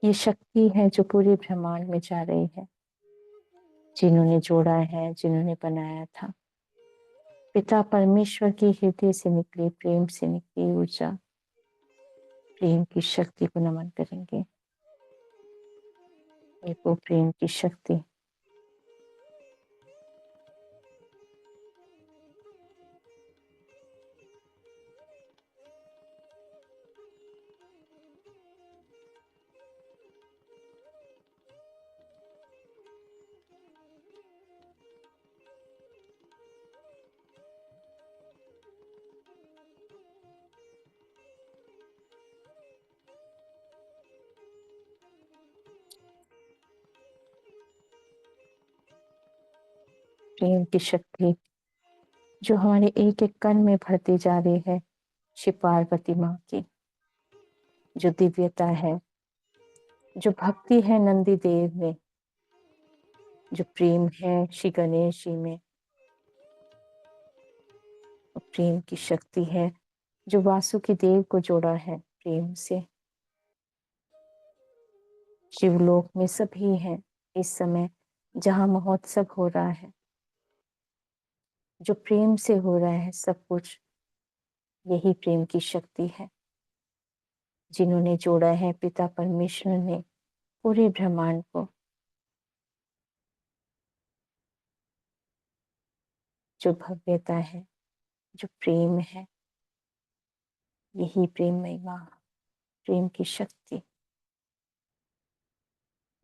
ये शक्ति है जो पूरे ब्रह्मांड में जा रही है, जिन्होंने जोड़ा है, जिन्होंने बनाया था। पिता परमेश्वर की हृदय से निकली, प्रेम से निकली ऊर्जा, प्रेम की शक्ति को नमन करेंगे। ये वो प्रेम की शक्ति। प्रेम की शक्ति जो हमारे एक एक कण में भरती जा रही है, शिव पार्वती माँ की जो दिव्यता है, जो भक्ति है नंदी देव में, जो प्रेम है श्री गणेश जी में, प्रेम की शक्ति है जो वासुकी देव को जोड़ा है प्रेम से। शिवलोक में सभी हैं इस समय जहाँ महोत्सव हो रहा है, जो प्रेम से हो रहा है सब कुछ। यही प्रेम की शक्ति है जिन्होंने जोड़ा है पिता परमेश्वर ने पूरे ब्रह्मांड को। जो भव्यता है, जो प्रेम है, यही प्रेम महिमा, प्रेम की शक्ति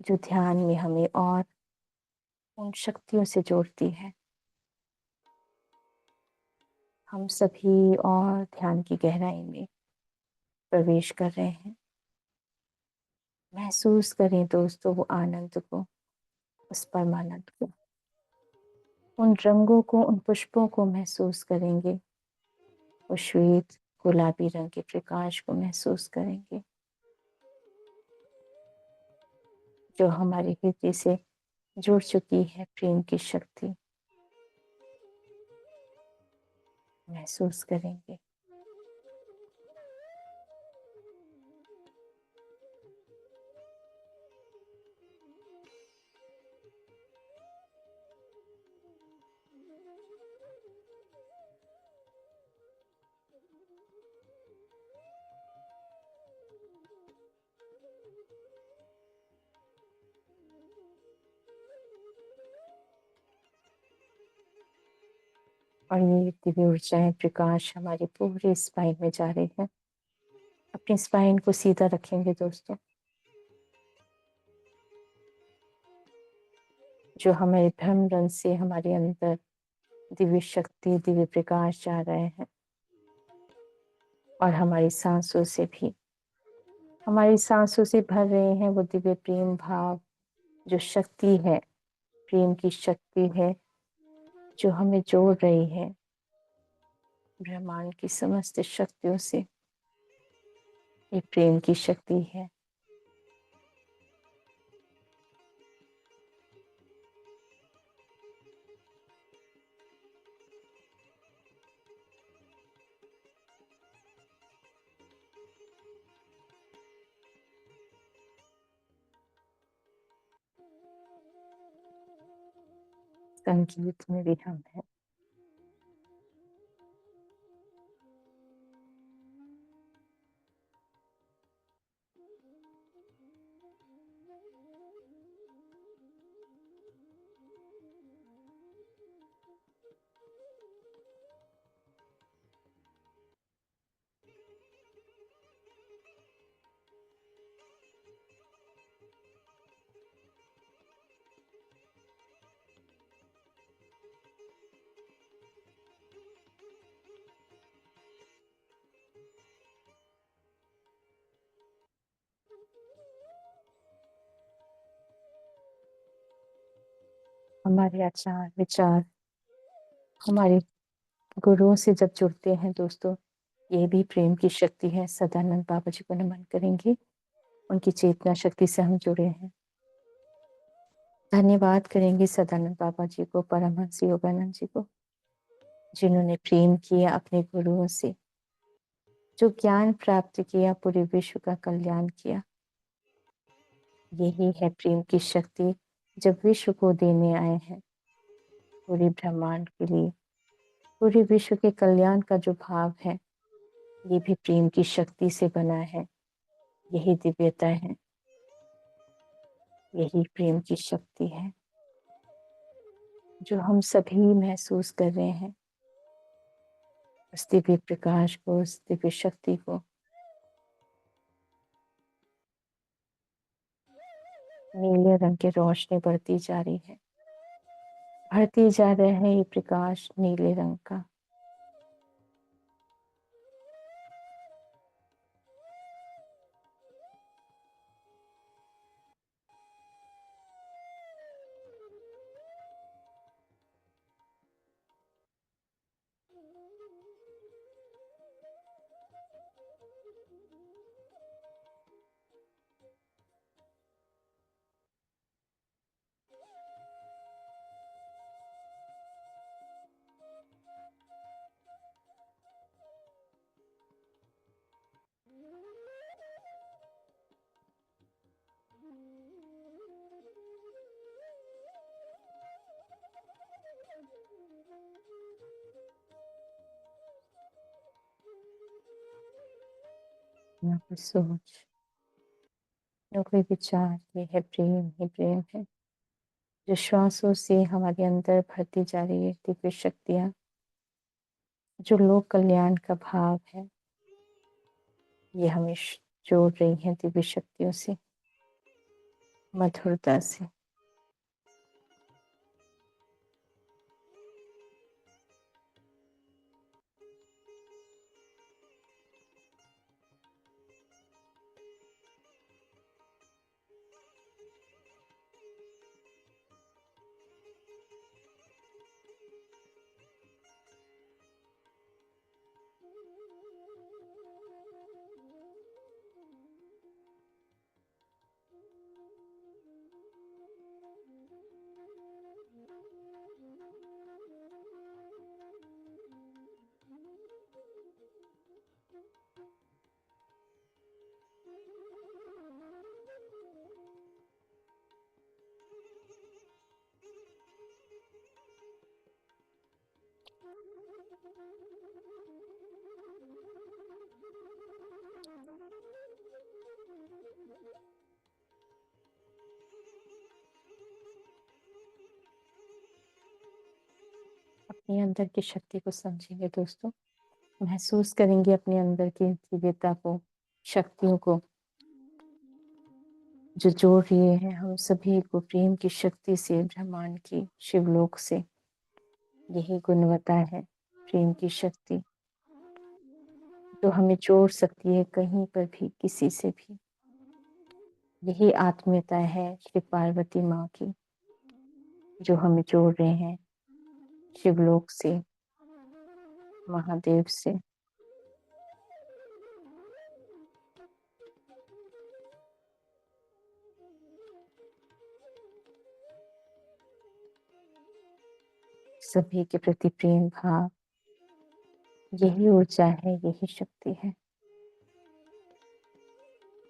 जो ध्यान में हमें और उन शक्तियों से जोड़ती है। हम सभी और ध्यान की गहराई में प्रवेश कर रहे हैं। महसूस करें दोस्तों वो आनंद को, उस परमानंद को, उन रंगों को, उन पुष्पों को महसूस करेंगे। वो श्वेत गुलाबी रंग के प्रकाश को महसूस करेंगे जो हमारे हृदय से जुड़ चुकी है प्रेम की शक्ति। महसूस करेंगे। और ये दिव्य ऊर्जाएं, प्रकाश हमारे पूरे स्पाइन में जा रहे हैं। अपनी स्पाइन को सीधा रखेंगे दोस्तों। जो हमारे धर्म रंग से हमारे अंदर दिव्य शक्ति, दिव्य प्रकाश जा रहे हैं, और हमारी सांसों से भी, हमारी सांसों से भर रहे हैं वो दिव्य प्रेम भाव, जो शक्ति है, प्रेम की शक्ति है जो हमें जोड़ रही है ब्रह्मांड की समस्त शक्तियों से। ये प्रेम की शक्ति है। संगीत में भी हम हैं। हमारे आचार विचार हमारे गुरुओं से जब जुड़ते हैं दोस्तों, ये भी प्रेम की शक्ति है। सदानंद बाबा जी को नमन करेंगे, उनकी चेतना शक्ति से हम जुड़े हैं। धन्यवाद करेंगे सदानंद बाबा जी को, परमहंस योगानंद जी को, जिन्होंने प्रेम किया अपने गुरुओं से, जो ज्ञान प्राप्त किया, पूरे विश्व का कल्याण किया। यही है प्रेम की शक्ति, जब विश्व को देने आए हैं, पूरे ब्रह्मांड के लिए, पूरे विश्व के कल्याण का जो भाव है, ये भी प्रेम की शक्ति से बना है। यही दिव्यता है, यही प्रेम की शक्ति है जो हम सभी महसूस कर रहे हैं। उस दिव्य प्रकाश को, उस दिव्य शक्ति को। नीले रंग की रोशनी बढ़ती जा रही है, बढ़ती जा रहा है ये प्रकाश नीले रंग का। न कोई सोच, न कोई विचार, ये है प्रेम ही प्रेम है, जो श्वासों से हमारे अंदर भरती जा रही है। दिव्य शक्तियाँ जो लोक कल्याण का भाव है, ये हमें जोड़ रही हैं दिव्य शक्तियों से, मधुरता से। अपने अंदर की शक्ति को समझेंगे दोस्तों, महसूस करेंगे अपने अंदर की दिव्यता को, शक्तियों को, जो जोड़ रही है हम सभी को प्रेम की शक्ति से, ब्रह्मांड की, शिवलोक से। यही गुणवत्ता है प्रेम की शक्ति, जो हमें जोड़ सकती है कहीं पर भी, किसी से भी। यही आत्मीयता है श्री पार्वती माँ की, जो हमें जोड़ रहे हैं शिवलोक से, महादेव से। सभी के प्रति प्रेम भाव, यही ऊर्जा है, यही शक्ति है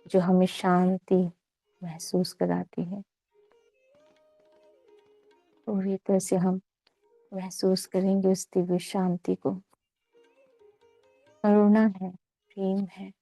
जो हमें शांति महसूस कराती है। पूरी तरह से हम महसूस करेंगे उस दिव्य शांति को। करुणा है, प्रेम है।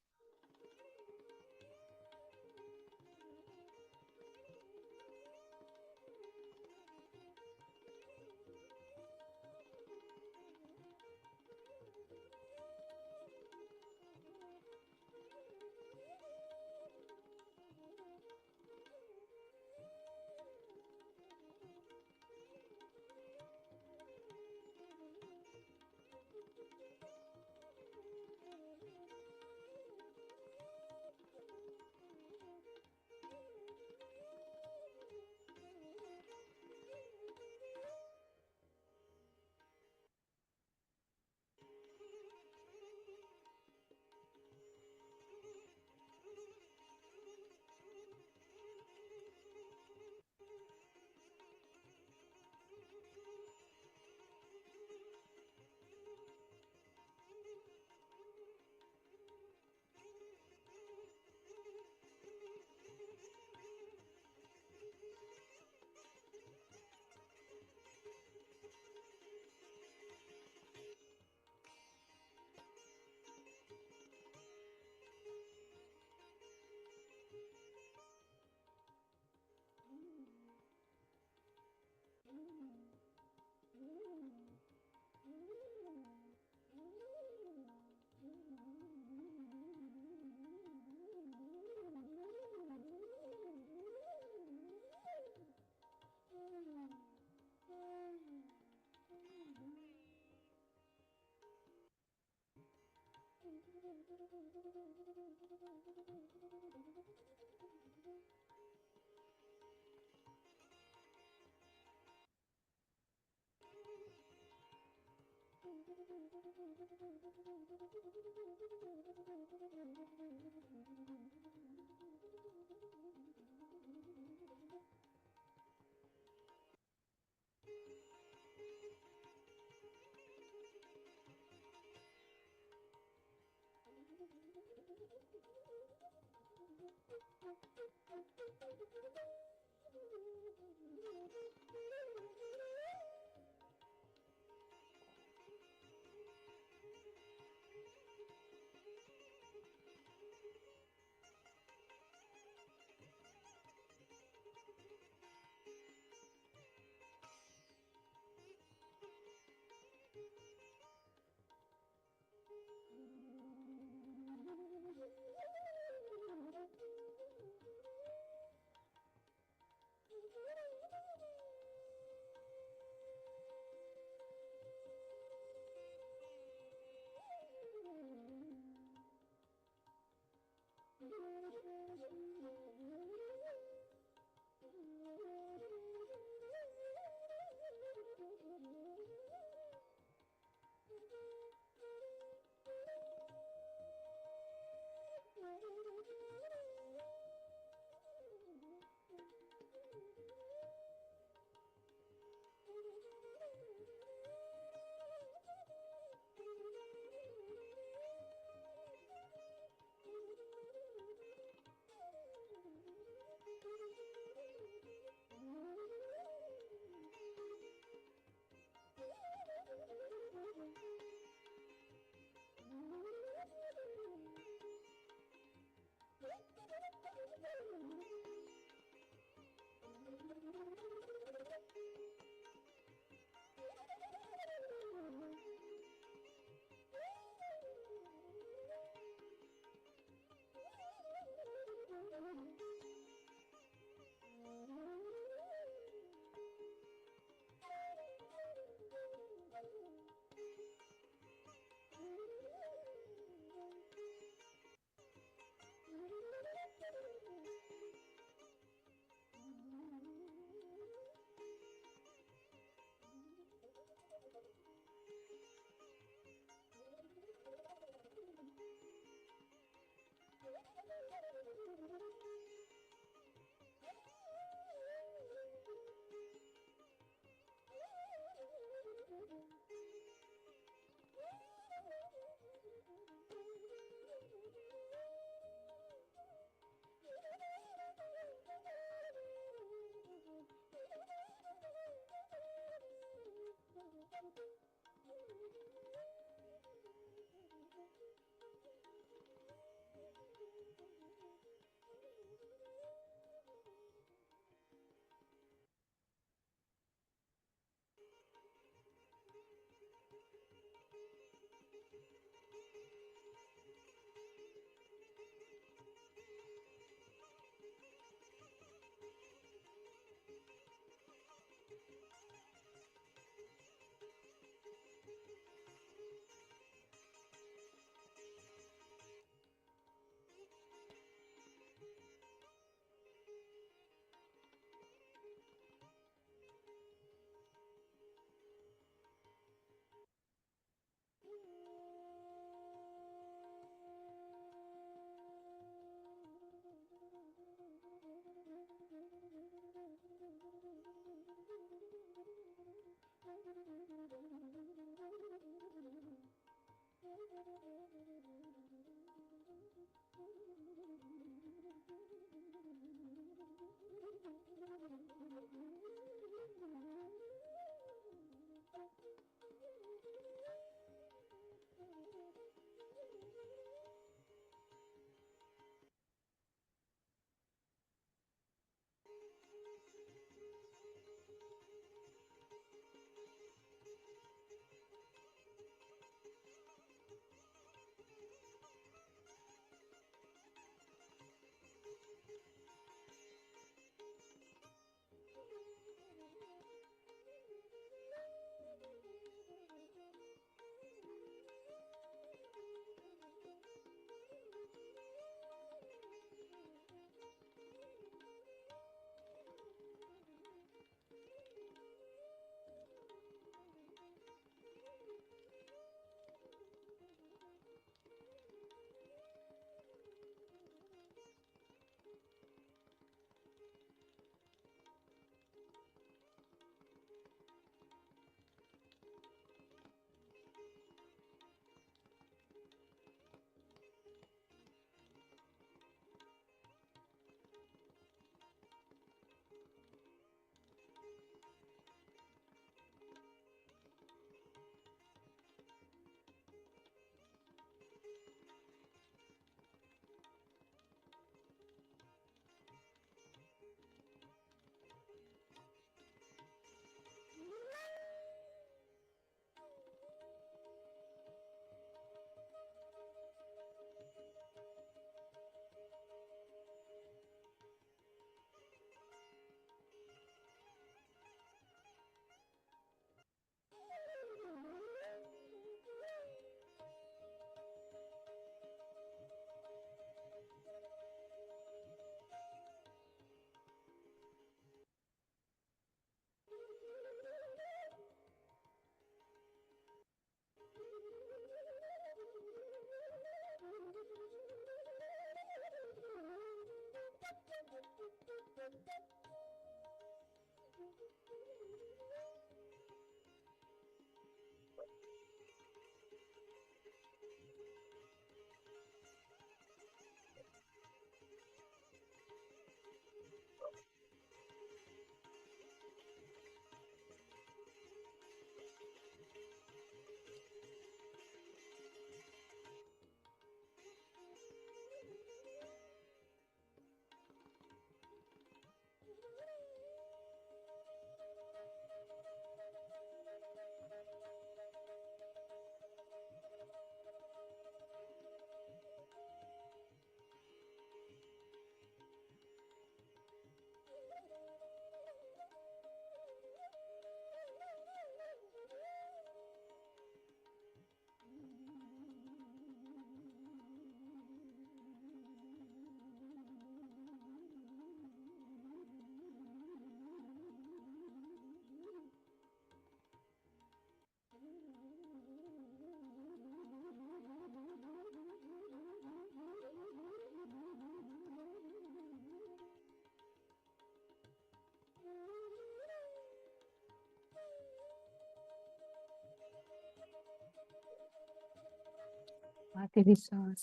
आते भी सांस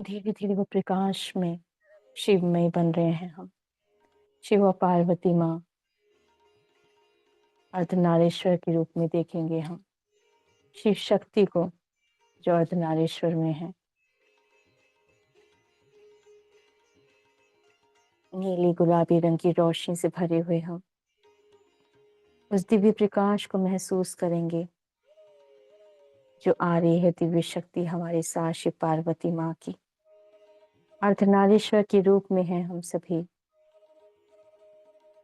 धीरे धीरे वो प्रकाश में शिवमय बन रहे हैं हम। शिव और पार्वती माँ अर्धनारीश्वर के रूप में देखेंगे हम शिव शक्ति को जो अर्धनारीश्वर में है। नीली गुलाबी रंग की रोशनी से भरे हुए हम उस दिव्य प्रकाश को महसूस करेंगे जो आ रही है दिव्य शक्ति हमारे साथ शिव पार्वती माँ की। अर्धनारीश्वर के रूप में है हम सभी।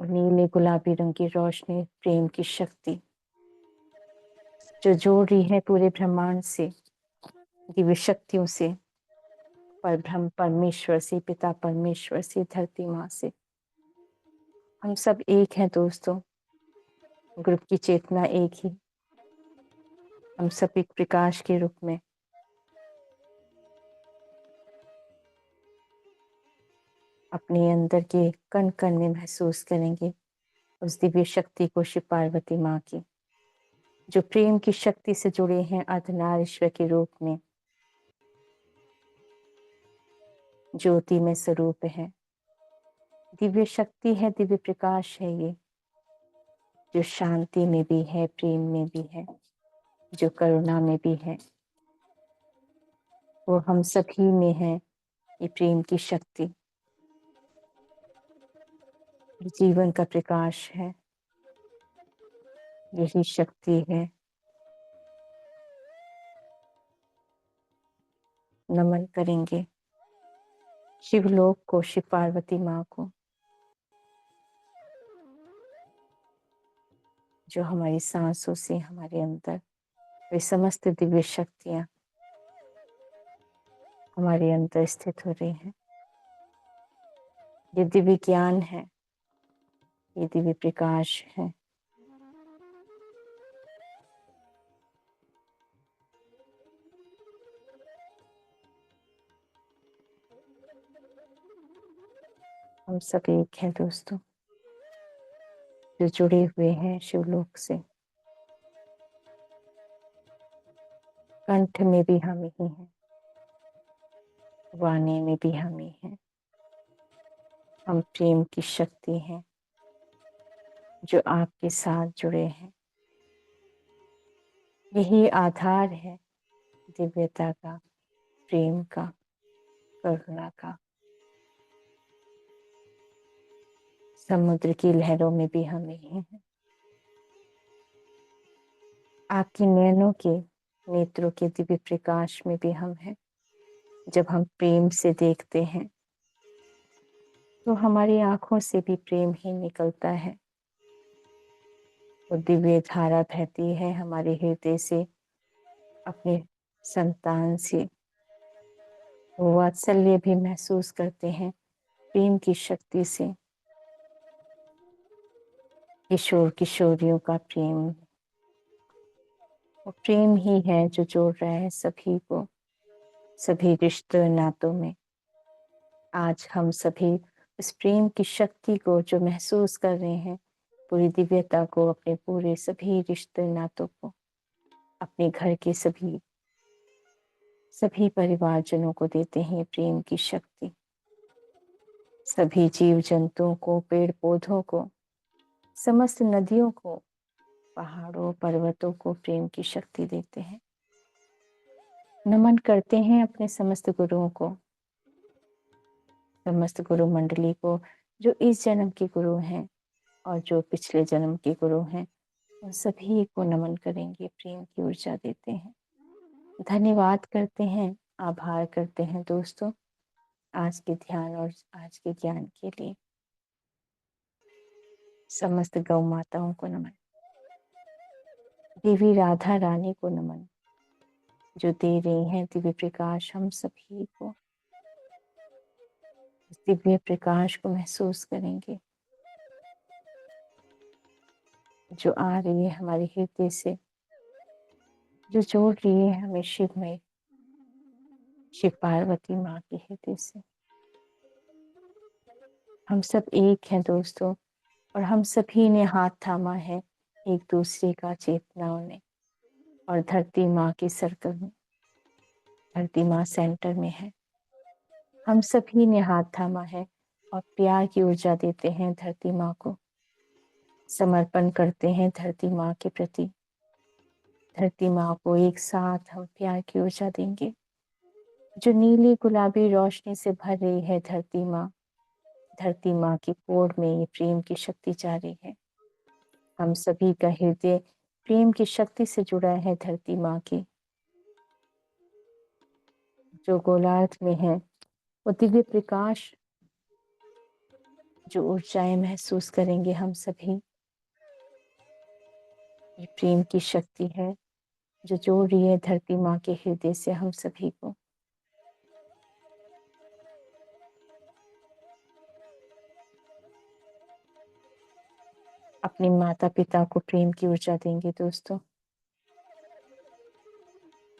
और नीले गुलाबी रंग की रोशनी, प्रेम की शक्ति जो जोड़ रही है पूरे ब्रह्मांड से, दिव्य शक्तियों से, परब्रह्म परमेश्वर से, पिता परमेश्वर से, धरती माँ से। हम सब एक हैं दोस्तों, ग्रुप की चेतना एक ही। हम सब एक प्रकाश के रूप में अपने अंदर के कण कण में महसूस करेंगे उस दिव्य शक्ति को, शिव पार्वती माँ की, जो प्रेम की शक्ति से जुड़े हैं अर्धनारीश्वर के रूप में, ज्योति में स्वरूप है, दिव्य शक्ति है, दिव्य प्रकाश है ये, जो शांति में भी है, प्रेम में भी है, जो करुणा में भी है। वो हम सभी में है ये प्रेम की शक्ति, जीवन का प्रकाश है, यही शक्ति है। नमन करेंगे शिवलोक को, शिव पार्वती माँ को, जो हमारी सांसों से हमारे अंदर वे समस्त दिव्य शक्तियां हमारे अंदर स्थित हो रही हैं। ये दिव्य ज्ञान है, ये दिव्य प्रकाश है। हम सब एक हैं दोस्तों, जो जुड़े हुए हैं शिवलोक से। कंठ में भी हम ही हैं, वाणी में भी हम ही हैं। हम प्रेम की शक्ति हैं जो आपके साथ जुड़े हैं। यही आधार है दिव्यता का, प्रेम का, करुणा का। समुद्र की लहरों में भी हम ही हैं। आपकी नैनों के, नेत्रों के दिव्य प्रकाश में भी हम हैं। जब हम प्रेम से देखते हैं तो हमारी आंखों से भी प्रेम ही निकलता है। वो दिव्य धारा बहती है हमारे हृदय से अपने संतान से। वो वात्सल्य भी महसूस करते हैं प्रेम की शक्ति से। किशोर किशोरियों का प्रेम, वो प्रेम ही है जो जोड़ रहा है सभी को, सभी रिश्तों नातों में। आज हम सभी उस प्रेम की शक्ति को जो महसूस कर रहे हैं, पूरी दिव्यता को, अपने पूरे सभी रिश्ते नातों को, अपने घर के सभी परिवारजनों को देते हैं प्रेम की शक्ति। सभी जीव जंतुओं को, पेड़ पौधों को, समस्त नदियों को, पहाड़ों पर्वतों को प्रेम की शक्ति देते हैं। नमन करते हैं अपने समस्त गुरुओं को, समस्त गुरु मंडली को, जो इस जन्म के गुरु हैं और जो पिछले जन्म के गुरु हैं। उन सभी को नमन करेंगे, प्रेम की ऊर्जा देते हैं, धन्यवाद करते हैं, आभार करते हैं दोस्तों आज के ध्यान और आज के ज्ञान के लिए। समस्त गौ माताओं को नमन, देवी राधा रानी को नमन, जो दे रही हैं दिव्य प्रकाश हम सभी को। इस दिव्य प्रकाश को महसूस करेंगे जो आ रही है हमारे हृदय से, जो जोड़ रही है हमें शिव में, शिव पार्वती माँ के हृदय से। हम सब एक हैं दोस्तों, और हम सभी ने हाथ थामा है एक दूसरे का चेतनाओं ने, और धरती माँ के सर्कल में, धरती माँ सेंटर में है। हम सभी ने हाथ थामा है और प्यार की ऊर्जा देते हैं धरती माँ को, समर्पण करते हैं धरती माँ के प्रति। धरती माँ को एक साथ हम प्यार की ऊर्जा देंगे। जो नीली गुलाबी रोशनी से भर रही है धरती माँ की कोड में ये प्रेम की शक्ति जा रही है। हम सभी का हृदय प्रेम की शक्ति से जुड़ा है धरती माँ की। जो गोलार्ध में है वो दिव्य प्रकाश जो ऊर्जाएं महसूस करेंगे हम सभी, ये प्रेम की शक्ति है जो जोड़ रही है धरती माँ के हृदय से हम सभी को। अपने माता पिता को प्रेम की ऊर्जा देंगे दोस्तों,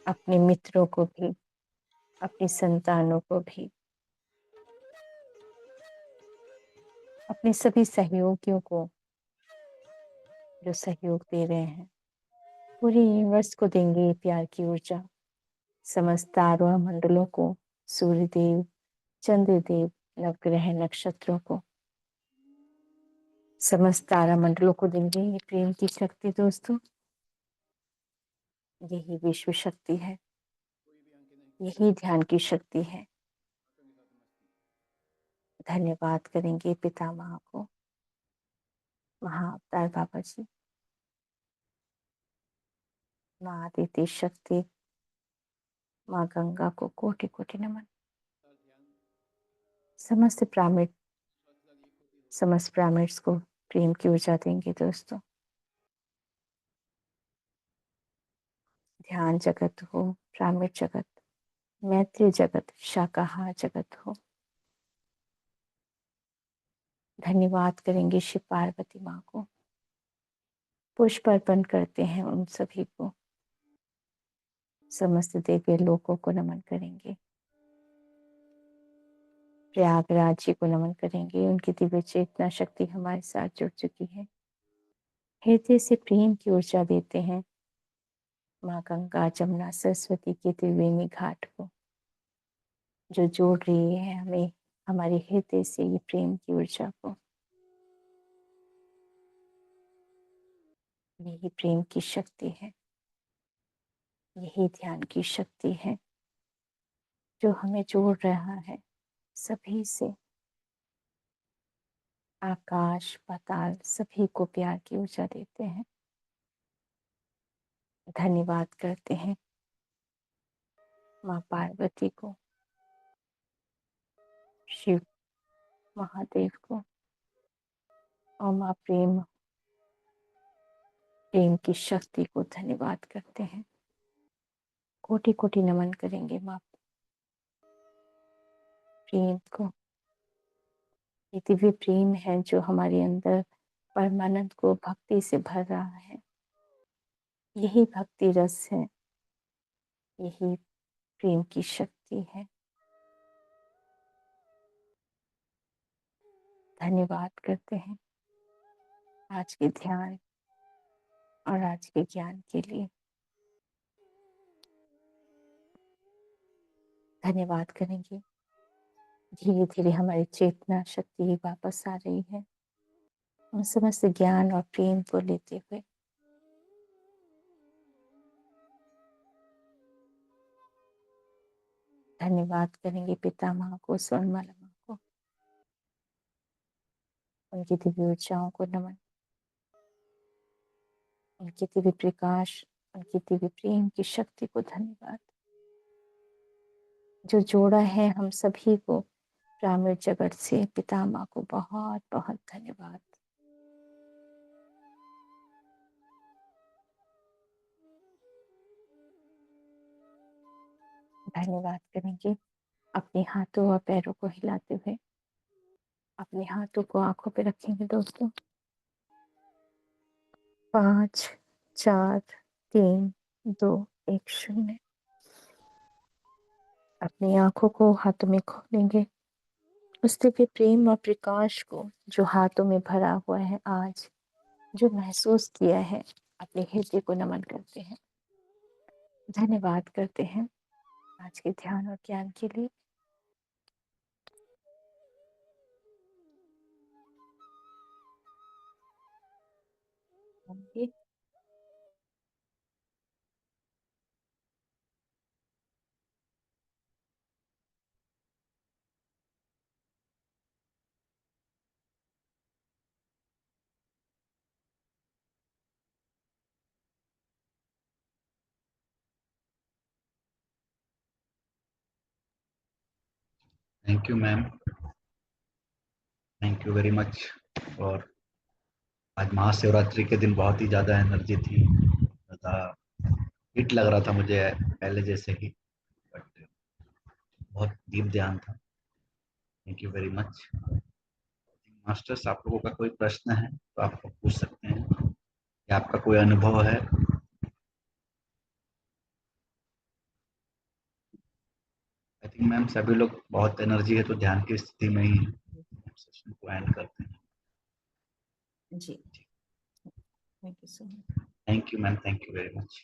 अपने मित्रों को भी, अपनी संतानों को भी, अपने सभी सहयोगियों को जो सहयोग दे रहे हैं, पूरे यूनिवर्स को देंगे ये प्यार की ऊर्जा। समस्त तारा मंडलों को, सूर्यदेव, चंद्रदेव, नवग्रह, नक्षत्रों को, समस्त तारा मंडलों को देंगे ये प्रेम की शक्ति दोस्तों। यही विश्व शक्ति है, यही ध्यान की शक्ति है। धन्यवाद करेंगे पितामह को, महाअवतार बाबा जी, माँ आदित्य शक्ति, माँ गंगा को कोटि कोटि नमन। समस्त ब्राह्मण्स को प्रेम की ऊर्जा देंगे दोस्तों। ध्यान जगत हो, ब्राह्मण जगत, मैत्री जगत, शाकाहार जगत हो, धन्यवाद करेंगे शिव पार्वती माँ को, पुष्प अर्पण करते हैं उन सभी को। समस्त देवी लोकों को नमन करेंगे, प्रयागराज जी को नमन करेंगे। उनकी दिव्य चेतना शक्ति हमारे साथ जुड़ चुकी है। हृदय से प्रेम की ऊर्जा देते हैं माँ गंगा, जमुना, सरस्वती के त्रिवेणी घाट को, जो जोड़ रही है हमें हमारे हृदय से ये प्रेम की ऊर्जा को। यही प्रेम की शक्ति है, यही ध्यान की शक्ति है जो हमें जोड़ रहा है सभी से। आकाश पाताल सभी को प्यार की ऊर्जा देते हैं। धन्यवाद करते हैं माँ पार्वती को, शिव महादेव को और माँ प्रेम की शक्ति को धन्यवाद करते हैं। कोटि कोटि नमन करेंगे माँ प्रेम को। ये दिव्य प्रेम है जो हमारे अंदर परमानंद को भक्ति से भर रहा है। यही भक्ति रस है, यही प्रेम की शक्ति है। धन्यवाद करते हैं आज के ध्यान और आज के ज्ञान के लिए। धन्यवाद करेंगे। धीरे धीरे हमारी चेतना शक्ति वापस आ रही है, हम समस्त ज्ञान और प्रेम को लेते हुए। धन्यवाद करेंगे पितामह को, स्वर्णमाला माँ को, उनकी दिव्य ऊर्जाओं को नमन, उनके दिव्य प्रकाश, उनकी दिव्य प्रेम की शक्ति को धन्यवाद, जो जोड़ा है हम सभी को ग्रामीण जगत से। पितामह को बहुत बहुत धन्यवाद। धन्यवाद करेंगे अपने हाथों और पैरों को हिलाते हुए। अपने हाथों को आंखों पे रखेंगे दोस्तों। 5 4 3 2 1 0। अपनी आंखों को हाथों में खोलेंगे। उस दिव्य प्रेम और प्रकाश को जो हाथों में भरा हुआ है, आज जो महसूस किया है, अपने हृदय को नमन करते हैं। धन्यवाद करते हैं आज के ध्यान और ज्ञान के लिए। Thank you, ma'am. Thank thank you very much. और आज महाशिवरात्रि के दिन बहुत ही ज़्यादा एनर्जी थी, ज़्यादा हिट लग रहा था मुझे पहले जैसे ही, बट बहुत डीप ध्यान था। Thank you very much. Masters, आप लोगों का कोई प्रश्न है तो आप पूछ सकते हैं, या आपका कोई अनुभव है। आई थिंक मैम सभी लोग बहुत एनर्जी है तो ध्यान की स्थिति में ही सेशन को एंड करते हैं। जी, thank you so much. Thank you ma'am, thank you very much.